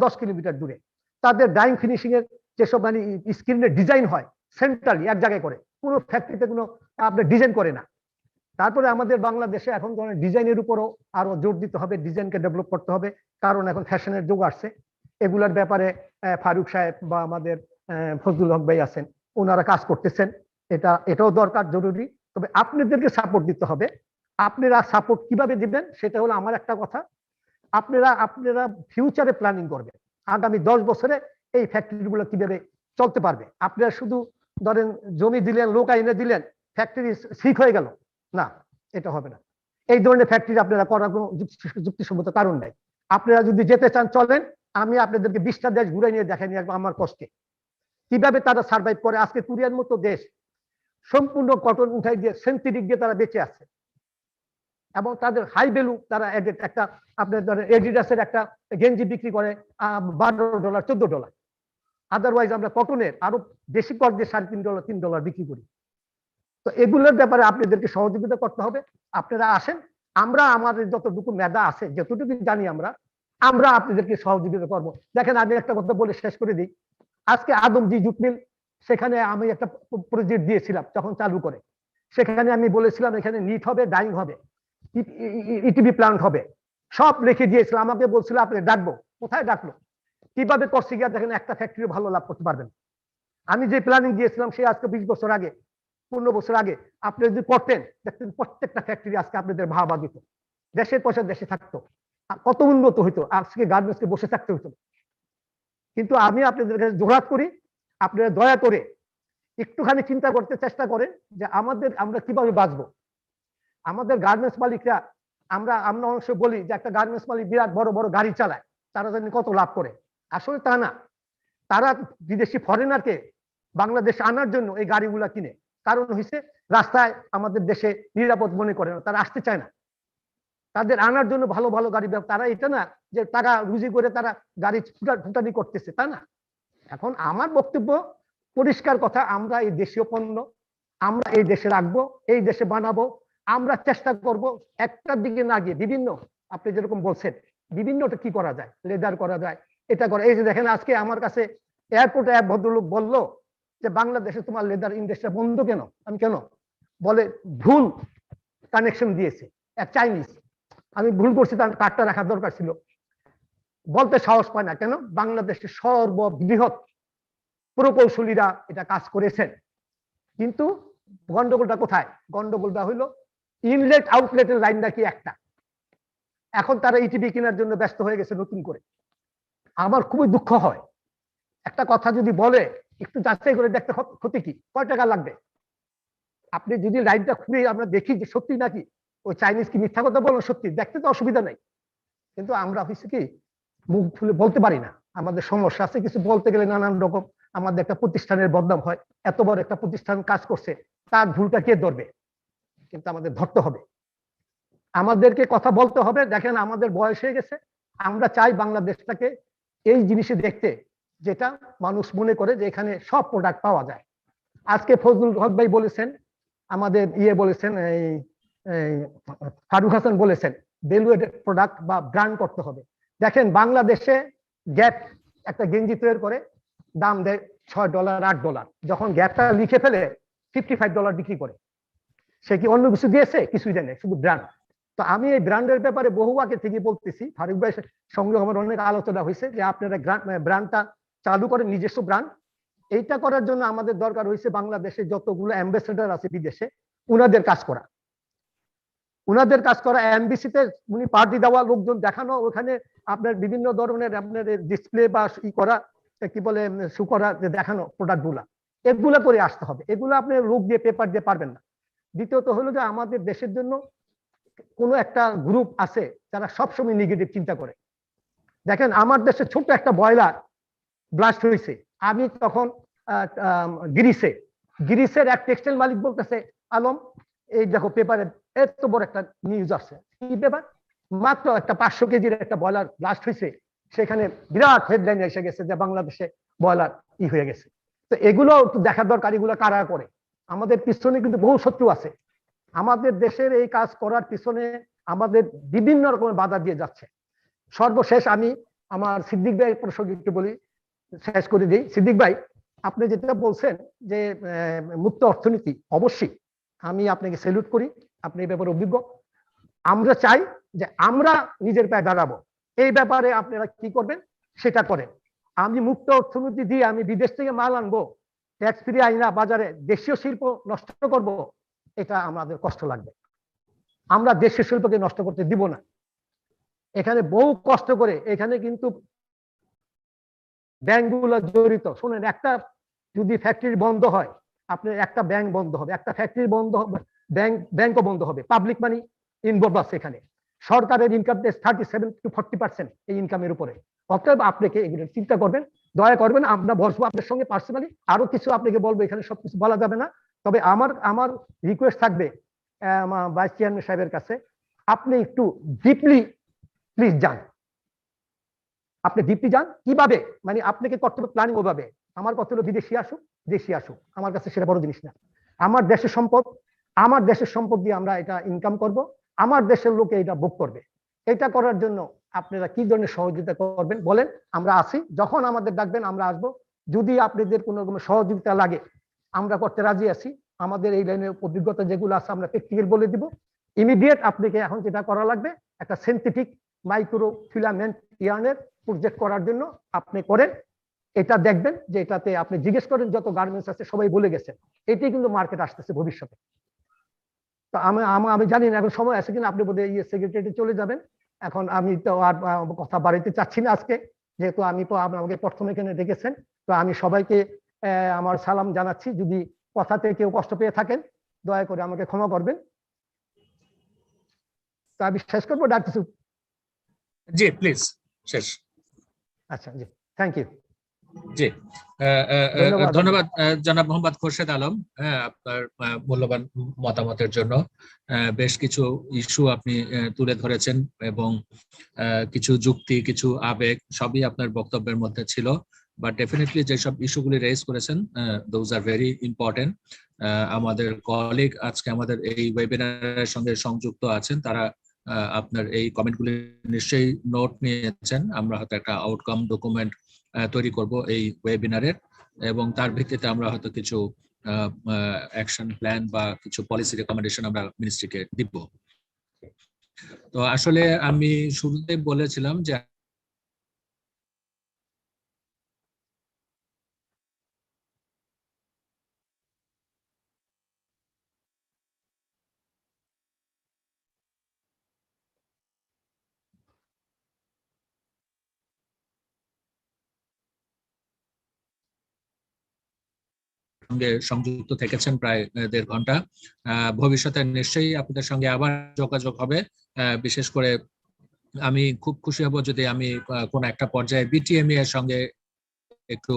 10 কিলোমিটার দূরে, তাদের ডাইং ফিনিশিং এর যেসব মানে স্ক্রিনের ডিজাইন হয় সেন্ট্রালি এক জায়গায় করে, কোনো ফ্যাক্টরিতে কোনো আপনার ডিজাইন করে না। তারপরে আমাদের বাংলাদেশে এখন ডিজাইনের উপরও আরো জোর দিতে হবে, ডিজাইনকে ডেভেলপ করতে হবে, কারণ এখন ফ্যাশনের যুগ আসছে। এগুলার ব্যাপারে ফারুক সাহেব বা আমাদের ফজলুল হক ভাই আছেন, ওনারা কাজ করতেছেন, এটাও দরকার, জরুরি। তবে আপনাদেরকে সাপোর্ট দিতে হবে। আপনারা সাপোর্ট কিভাবে দিবেন সেটা হলো আমার একটা কথা, আপনারা ফিউচারে প্ল্যানিং করবেন, আগামী 10 বছরে এই ফ্যাক্টরিগুলো কিভাবে চলতে পারবে। আপনারা শুধু ধরেন জমি দিলেন, লোক আইনে দিলেন, ফ্যাক্টরি ঠিক হয়ে গেল না, এটা হবে না। এই ধরনের ফ্যাক্টরি আপনারা করার কোনো যুক্তিসম্মত কারণ নাই। আপনারা যদি যেতে চান চলেন, আমি আপনাদেরকে 20টা দেশ ঘুরে নিয়ে দেখাই নিয়ে আমার কষ্টে কিভাবে তারা সার্ভাইভ করে। আজকে কোরিয়ার মতো দেশ সম্পূর্ণ কটন উঠাই দিয়ে সিনথেটিক দিয়ে তারা বেঁচে আছে, এবং তাদের হাই ভ্যালু, তারা একটা আপনার ধরেন এডিডাসের একটা গেঞ্জি বিক্রি করে $12 $14, আদারওয়াইজ আমরা কটনের আরো বেশি কর দিয়ে $3.5 $3 বিক্রি করি। তো এগুলোর ব্যাপারে আপনাদেরকে সহযোগিতা করতে হবে। আপনারা আসেন, আমরা আমাদের যতটুকু মেধা আছে, যতটুকু জানি আমরা আপনাদেরকে সহযোগিতা করবো। দেখেন, আমি একটা কথা বলে শেষ করে দিই। আজকে আদমজি জুট মিল, সেখানে আমি একটা প্রজেক্ট দিয়েছিলাম যখন চালু করে, সেখানে আমি বলেছিলাম এখানে নিট হবে, ডাইং হবে, ইটিবি প্লান্ট হবে, সব লিখে দিয়েছিলাম। আমাকে বলছিল আপনি ডাকবো, কোথায় ডাকলো, কিভাবে করছে গিয়া দেখেন একটা ফ্যাক্টরি ভালো লাভ করতে পারবেন। আমি যে প্ল্যানিং দিয়েছিলাম সে আজকে 20 বছর আগে, 15 বছর আগে আপনি যদি করতেন, দেখতেন প্রত্যেকটা ফ্যাক্টরি আজকে আপনাদের ভাবা দিত, দেশের পয়সা দেশে থাকতো, কত উন্নত হইতো, আজকে গার্মেন্টসকে বসে থাকতে হইতো। কিন্তু আমি আপনাদের কাছে জোরাত করি, আপনারা দয়া করে একটুখানি চিন্তা করতে চেষ্টা করেন যে আমরা কিভাবে বাঁচবো। আমাদের গার্মেন্টস মালিকরা, আমরা অংশ বলি যে একটা গার্মেন্টস মালিক বিরাট বড় বড় গাড়ি চালায়, তারা জানি কত লাভ করে। আসলে তা না, তারা বিদেশি ফরেনারকে বাংলাদেশে আনার জন্য এই গাড়িগুলা কিনে। কারণ হচ্ছে রাস্তায় আমাদের দেশে নিরাপদ মনে করে না, তারা আসতে চায় না। তাদের আনার জন্য ভালো ভালো গাড়ি, তারা এটা না যে টাকা রুজি করে তারা গাড়ি ফুটানি করতেছে, তা না। এখন আমার বক্তব্য পরিষ্কার কথা, আমরা এই দেশীয় পণ্য আমরা এই দেশে রাখবো, এই দেশে বানাবো। আমরা চেষ্টা করব একটার দিকে না গিয়ে বিভিন্ন, আপনি যেরকম বলছেন বিভিন্নটা কি করা যায়, লেদার করা যায়, এটা করা। এই যে দেখেন আজকে আমার কাছে এয়ারপোর্টে এক ভদ্রলোক বললো যে বাংলাদেশে তোমার লেদার ইন্ডাস্ট্রি বন্ধ কেন? আমি কেন বলে ভুল কানেকশন দিয়েছে এক চাইনিজ। আমি ভুল করছি, তার কার্ডটা রাখার দরকার ছিল। বলতে সাহস পায় না কেন? বাংলাদেশের সর্ববৃহৎ প্রকৌশলীরা এটা কাজ করেছেন। কিন্তু গন্ডগোলটা কোথায়? গন্ডগোলটা হইলো ইনলেট আউটলেটের লাইন নাকি একটা, এখন তারা ইটিভি কেনার জন্য ব্যস্ত হয়ে গেছে নতুন করে। আমার খুবই দুঃখ হয়, একটা কথা যদি বলে একটু যাচাই করে দেখতে, ক্ষতি কি, কয় টাকা লাগবে? আপনি যদি লাইনটা খুবই আমরা দেখি যে সত্যি নাকি ওই চাইনিজ কি মিথ্যা কথা বলো, সত্যি দেখতে তো অসুবিধা নাই। কিন্তু আমরা হচ্ছে কি মুখ খুলে বলতে পারি না, আমাদের সমস্যা আছে। কিছু বলতে গেলে নানান রকম আমাদের একটা প্রতিষ্ঠানের বদনাম হয়। এত বড় একটা প্রতিষ্ঠান কাজ করছে, তার ভুলটা কে ধরবে? কিন্তু আমাদের ধরতে হবে, আমাদেরকে কথা বলতে হবে। দেখেন আমাদের বয়স হয়ে গেছে, আমরা চাই বাংলাদেশটাকে এই জিনিসে দেখতে যেটা মানুষ মনে করে যে এখানে সব প্রোডাক্ট পাওয়া যায়। আজকে ফজলুল হক ভাই বলেছেন, আমাদের বলেছেন, এই ফারুক হাসান বলেছেন ভ্যালুয়েটেড প্রোডাক্ট বা ব্র্যান্ড করতে হবে। দেখেন বাংলাদেশে গ্যাপ একটা গেঞ্জি তৈরি করে দাম দেয় $6 $8, যখন গ্যাপটা লিখে ফেলে $55 বিক্রি করে। সে কি অন্য কিছু দিয়েছে? কিছুই দেয় না, শুধু ব্র্যান্ড। তো আমি এই ব্র্যান্ডের ব্যাপারে বহু আগে থেকে বলতেছি, ফারুক ভাইয়ের সঙ্গে আমার অনেক আলোচনা হয়েছে যে আপনারা ব্র্যান্ডটা চালু করেন, নিজস্ব ব্র্যান্ড। এইটা করার জন্য আমাদের দরকার হয়েছে বাংলাদেশে যতগুলো অ্যাম্বাসেডর আছে বিদেশে, উনাদের কাজ করা, এমবিসিতে উনি পার্টি দেওয়া, লোকজন দেখানো, ওখানে আপনার বিভিন্ন ধরনের আপনার ডিসপ্লে বা ই করা, কি বলে শু করা, দেখানো প্রোডাক্ট গুলা, এগুলা করে আসতে হবে। এগুলো আপনি লোক দিয়ে পেপার দিয়ে পারবেন না। দ্বিতীয়ত হলো যে আমাদের দেশের জন্য কোনো একটা গ্রুপ আছে যারা সবসময় নেগেটিভ চিন্তা করে। দেখেন আমার দেশে ছোট্ট একটা বয়লার ব্লাস্ট হয়েছে, আমি তখন গ্রিসের এক টেক্সটাইল মালিক বলতেছে, আলম এই দেখো পেপারে এত বড় একটা নিউজ আছে, কি ব্যাপার? মাত্র একটা 500 কেজির একটা বয়লার ব্লাস্ট হয়েছে, সেখানে বিরাট হেডলাইন এসে গেছে যে বাংলাদেশে বয়লার হয়ে গেছে। তো এগুলো দেখার দরকার, এগুলো কারা করে। আমাদের পিছনে কিন্তু বহু শত্রু আছে। আমাদের দেশের এই কাজ করার পিছনে আমাদের বিভিন্ন রকমের বাধা দিয়ে যাচ্ছে। সর্বশেষ আমি আমার সিদ্দিক ভাই প্রসঙ্গে একটু বলি, শেষ করে দিই। সিদ্দিক ভাই, আপনি যেটা বলছেন যে মুক্ত অর্থনীতি, অবশ্যই আমি আপনাকে স্যালুট করি, আপনি এই ব্যাপারে অভিজ্ঞ। আমরা চাই যে আমরা নিজের পায়ে দাঁড়াবো, এই ব্যাপারে আপনারা কি করবেন সেটা করেন। আমি মুক্ত অর্থনীতি দিয়ে আমি বিদেশ থেকে মাল আনবো, ট্যাক্স ফ্রি আইনা বাজারে দেশীয় শিল্প নষ্ট করব, এটা আমাদের কষ্ট লাগবে। আমরা দেশীয় শিল্পকে নষ্ট করতে দিব না। এখানে বহু কষ্ট করে, এখানে কিন্তু ব্যাংকগুলো জড়িত। শুনেন, একটা যদি ফ্যাক্টরি বন্ধ হয়, আপনার একটা ব্যাংক বন্ধ হবে, একটা ফ্যাক্টরি বন্ধ হবে, ব্যাংকও বন্ধ হবে। পাবলিক মানি ইনভলভ আছে এখানে। সরকারের ইনকাম 37 to 40% এই ইনকামের উপরে। অতএব আপনাকে এগুলো চিন্তা করবেন, দয়া করবেন। আমরা বসবো আপনার সঙ্গে পার্সোনালি, আরো কিছু আপনাকে বলবো, এখানে সবকিছু বলা যাবে না। তবে আমার রিকোয়েস্ট থাকবে ভাইস চেয়ারম্যান সাহেবের কাছে, আপনি একটু ডিপলি প্লিজ যান। আপনি ডিপলি যান, কিভাবে মানে আপনাকে করতে হবে প্ল্যানিং ওভাবে। আমার কথা হলো বিদেশি আসুক, দেশি আসুক, আমার কাছে সেটা বড় জিনিস না। আমার দেশের সম্পদ দিয়ে আমরা এটা ইনকাম করব, আমার দেশের লোকে এটা ভোগ করবে। এটা করার জন্য আপনারা কি ধরনের সহযোগিতা করবেন বলেন, আমরা আছি। যখন আমাদের ডাকবেন আমরা আসবো। যদি আপনাদের কোনো সহযোগিতা লাগে আমরা করতে রাজি আছি। আমাদের এই লাইনের অভিজ্ঞতা যেগুলো আছে আমরা প্র্যাকটিক্যাল বলে দিব। ইমিডিয়েট আপনাকে এখন যেটা করা লাগবে, একটা সিনথেটিক মাইক্রো ফিলামেন্ট ইয়ার্নের প্রজেক্ট করার জন্য আপনি করেন। এটা দেখবেন যে এটাতে আপনি জিজ্ঞেস করেন যত গার্মেন্টস আছে সবাই বলে গেছেন, এটাই কিন্তু মার্কেট আসতেছে ভবিষ্যতে। তো আমি জানি না এখন সময় আছে কিনা, আপনি বোধহয় সেক্রেটারি চলে যাবেন। এখন আমি তো আর কথা বাড়াইতে চাচ্ছি না আজকে। যেহেতু আমি তো আমাকে প্রথম এখানে দেখেছেন, তো আমি সবাইকে আমার সালাম জানাচ্ছি। যদি কথাতে কেউ কষ্ট পেয়ে থাকেন দয়া করে আমাকে ক্ষমা করবেন। তো আমি শেষ করবো, ডাক্তার। জি প্লিজ শেষ। আচ্ছা, জি, থ্যাংক ইউ। জি ধন্যবাদ। ধন্যবাদ জনাব মোহাম্মদ খোরশেদ আলম, আপনার মূল্যবান মতামতের জন্য। বেশ কিছু ইস্যু আপনি তুলে ধরেছেন এবং কিছু যুক্তি, কিছু আবেগ সবই আপনার বক্তব্যের মধ্যে ছিল। বাট ডেফিনেটলি যেসব ইস্যুগুলি রেজ করেছেন দোজ আর ভেরি ইম্পর্টেন্ট। আমাদের কলিগ আজকে আমাদের এই ওয়েবিনারের সঙ্গে সংযুক্ত আছেন, তারা আপনার এই কমেন্টগুলি নিশ্চয়ই নোট নিয়েছেন। আমরা হয়তো একটা আউটকাম ডকুমেন্ট তৈরি করব এই ওয়েবিনারের, এবং তার ভিত্তিতে আমরা হয়তো কিছু অ্যাকশন প্ল্যান বা কিছু পলিসি রেকমেন্ডেশন আমরা মিনিস্ট্রিকে দিব। তো আসলে আমি শুরুতে বলেছিলাম যে সঙ্গে সংযুক্ত থেকেছেন প্রায় 1.5 ঘন্টা। ভবিষ্যতে নিশ্চয়ই আপনাদের সঙ্গে আবার যোগাযোগ হবে। বিশেষ করে আমি খুব খুশি হব যদি আমি কোন একটা পর্যায়ে বিটিএমই এর সঙ্গে একটু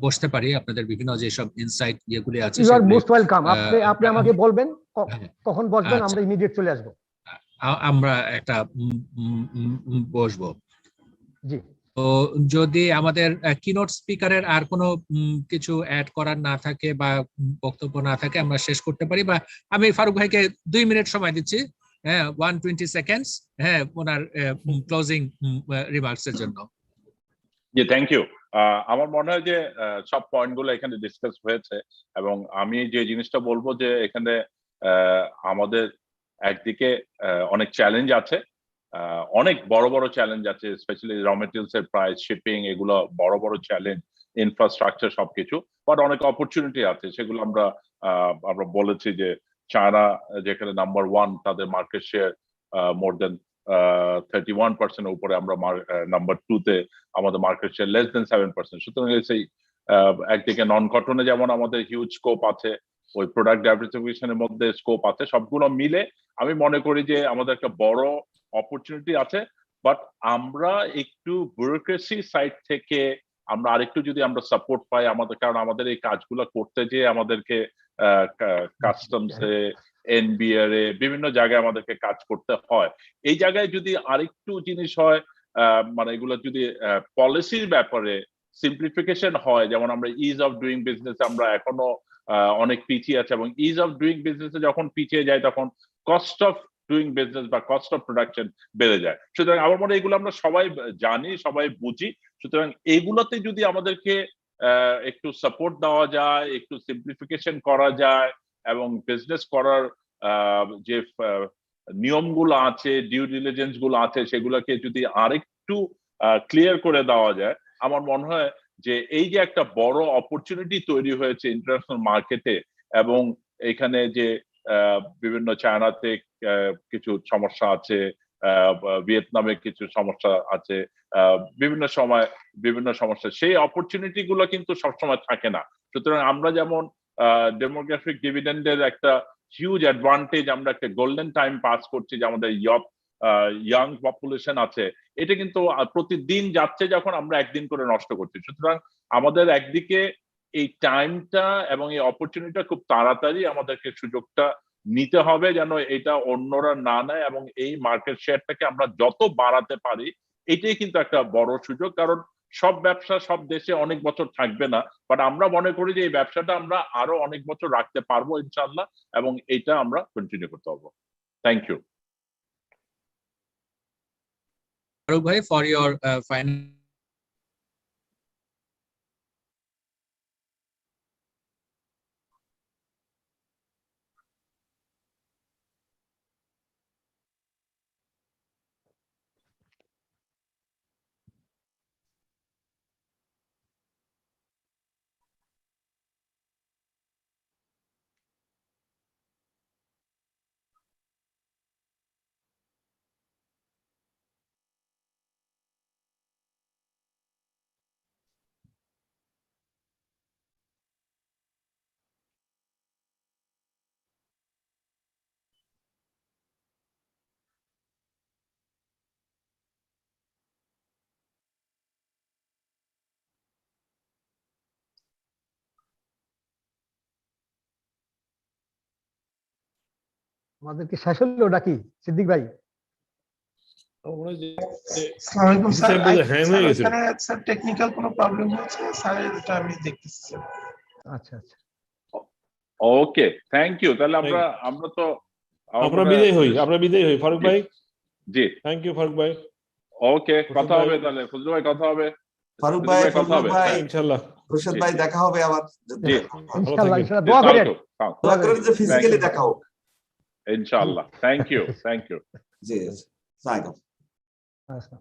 বসতে পারি, আপনাদের বিভিন্ন যেসব ইনসাইট ইয়েগুলি আছে ইউ আর মোস্ট ওয়েলকাম। আপনি আমাকে বলবেন কখন বসবেন, আচ্ছা, আমরা ইমিডিয়েট চলে আসবো। আমরা একটা বসবো। জি। তো যদি আমাদের কিনোট স্পিকারের আর কোনো কিছু অ্যাড করার না থাকে বা বক্তব্য না থাকে, আমরা শেষ করতে পারি। বা আমি ফারুক ভাইকে 2 মিনিট সময় দিচ্ছি, হ্যাঁ, 120 সেকেন্ডস, হ্যাঁ, ওনার ক্লোজিং রিমার্কস এর জন্য। জি, থ্যাংক ইউ। আমার মনে হয় যে সব পয়েন্টগুলো এখানে ডিসকাস হয়েছে, এবং আমি যে জিনিসটা বলবো যে এখানে আমাদের একদিকে অনেক চ্যালেঞ্জ আছে, অনেক বড় বড় চ্যালেঞ্জ আছে, স্পেশালি র মেটেরিয়ালস এর প্রাইস, শিপিং, এগুলো বড় বড় চ্যালেঞ্জ, ইনফ্রাস্ট্রাকচার সবকিছু। বাট অনেক অপরচুনিটি আছে, সেগুলো আমরা বলেছি যে চায়না যেখানে নাম্বার 1, তাদের মার্কেট শেয়ার মোর দেন 31% উপরে, আমরা নাম্বার 2-তে আমাদের মার্কেট শেয়ার লেস দেন 7%। সুতরাং সেই একদিকে নন কটনে যেমন আমাদের হিউজ স্কোপ আছে, ওই প্রোডাক্ট ডাইভার্সিফিকেশনের মধ্যে স্কোপ আছে, সবগুলো মিলে আমি মনে করি যে আমাদের একটা বড় অপরচুনিটি আছে। বাট আমরা একটু ব্যুরোক্রেসি সাইড থেকে আমরা আরেকটু যদি আমরা সাপোর্ট পাই আমাদের, কারণ আমাদের এই কাজগুলো করতে যে আমাদেরকে কাস্টমসে, এনবিআর এ বিভিন্ন জায়গায় আমাদেরকে কাজ করতে হয়। এই জায়গায় যদি আরেকটু জিনিস হয়, মানে এগুলো যদি পলিসির ব্যাপারে সিম্পলিফিকেশন হয়, যেমন আমরা ইজ অফ ডুইং বিজনেস আমরা এখনো অনেক পিছিয়ে আছে, এবং ইজ অফ ডুইং বিজনেসে যখন পিছিয়ে যায় তখন কস্ট অফ ডুইং বিজনেস বা কস্ট অফ প্রোডাকশন বেড়ে যায়। সুতরাং আমার মনে হয় এগুলো আমরা সবাই জানি, সবাই বুঝি। সুতরাং এইগুলোতে যদি আমাদেরকে একটু সাপোর্ট দেওয়া যায়, একটু সিম্পলিফিকেশন করা যায়, এবং বিজনেস করার যে নিয়মগুলো আছে, ডিউ ডিলিজেন্স গুলো আছে, সেগুলোকে যদি আরেকটু ক্লিয়ার করে দেওয়া যায়, আমার মনে হয় যে এই যে একটা বড় অপরচুনিটি তৈরি হয়েছে ইন্টারন্যাশনাল মার্কেটে, এবং এখানে যে বিভিন্ন চায়নাতে কিছু সমস্যা আছে, ভিয়েতনামে কিছু সমস্যা আছে, বিভিন্ন সময় বিভিন্ন সমস্যা, সেই অপরচুনিটি গুলো কিন্তু সবসময় থাকে না। সুতরাং আমরা যেমন ডেমোগ্রাফিক ডিভিডেন্ডের একটা হিউজ অ্যাডভান্টেজ, আমরা একটা গোল্ডেন টাইম পাস করছি, যে আমাদের ইয়াং পপুলেশন আছে, এটা কিন্তু প্রতিদিন যাচ্ছে, যখন আমরা একদিন করে নষ্ট করছি। সুতরাং আমাদের একদিকে এই টাইমটা এবং এই অপরচুনিটিটা খুব তাড়াতাড়ি আমাদেরকে সুযোগটা নিতে হবে, যেন এটা অন্যরা না নেয়, এবং এই মার্কেট শেয়ারটাকে আমরা যত বাড়াতে পারি, এটাই কিন্তু একটা বড় সুযোগ। কারণ সব ব্যবসা সব দেশে অনেক বছর থাকবে না, বাট আমরা মনে করি যে এই ব্যবসাটা আমরা আরো অনেক বছর রাখতে পারবো ইনশাল্লাহ, এবং এটা আমরা কন্টিনিউ করতে পারবো। Thank you. Farooq bhai, for your final আমাদের কি শেষ হলো নাকি সিদ্দিক ভাই? আসসালামু আলাইকুম স্যার। হ্যাং হয়ে গেছে। এখানে স্যার টেকনিক্যাল কোনো প্রবলেম হচ্ছে স্যার, এটা আমি দেখতেছি স্যার। আচ্ছা আচ্ছা ওকে, থ্যাংক ইউ। তাহলে আমরা তো আমরা বিদায় হই ফারুক ভাই। জি, থ্যাংক ইউ ফারুক ভাই। ওকে, কথা হবে তাহলে ফজলু ভাই, কথা হবে ফারুক ভাই, কথা হবে ইনশাআল্লাহ। খুরশেদ ভাই, দেখা হবে আবার। জি, ইনশাআল্লাহ দোয়া করেন। দোয়া করেন যে ফিজিক্যালি দেখা হোক। ইনশাআল্লাহ। Thank you. জি, আসসালামু আলাইকুম। আচ্ছা।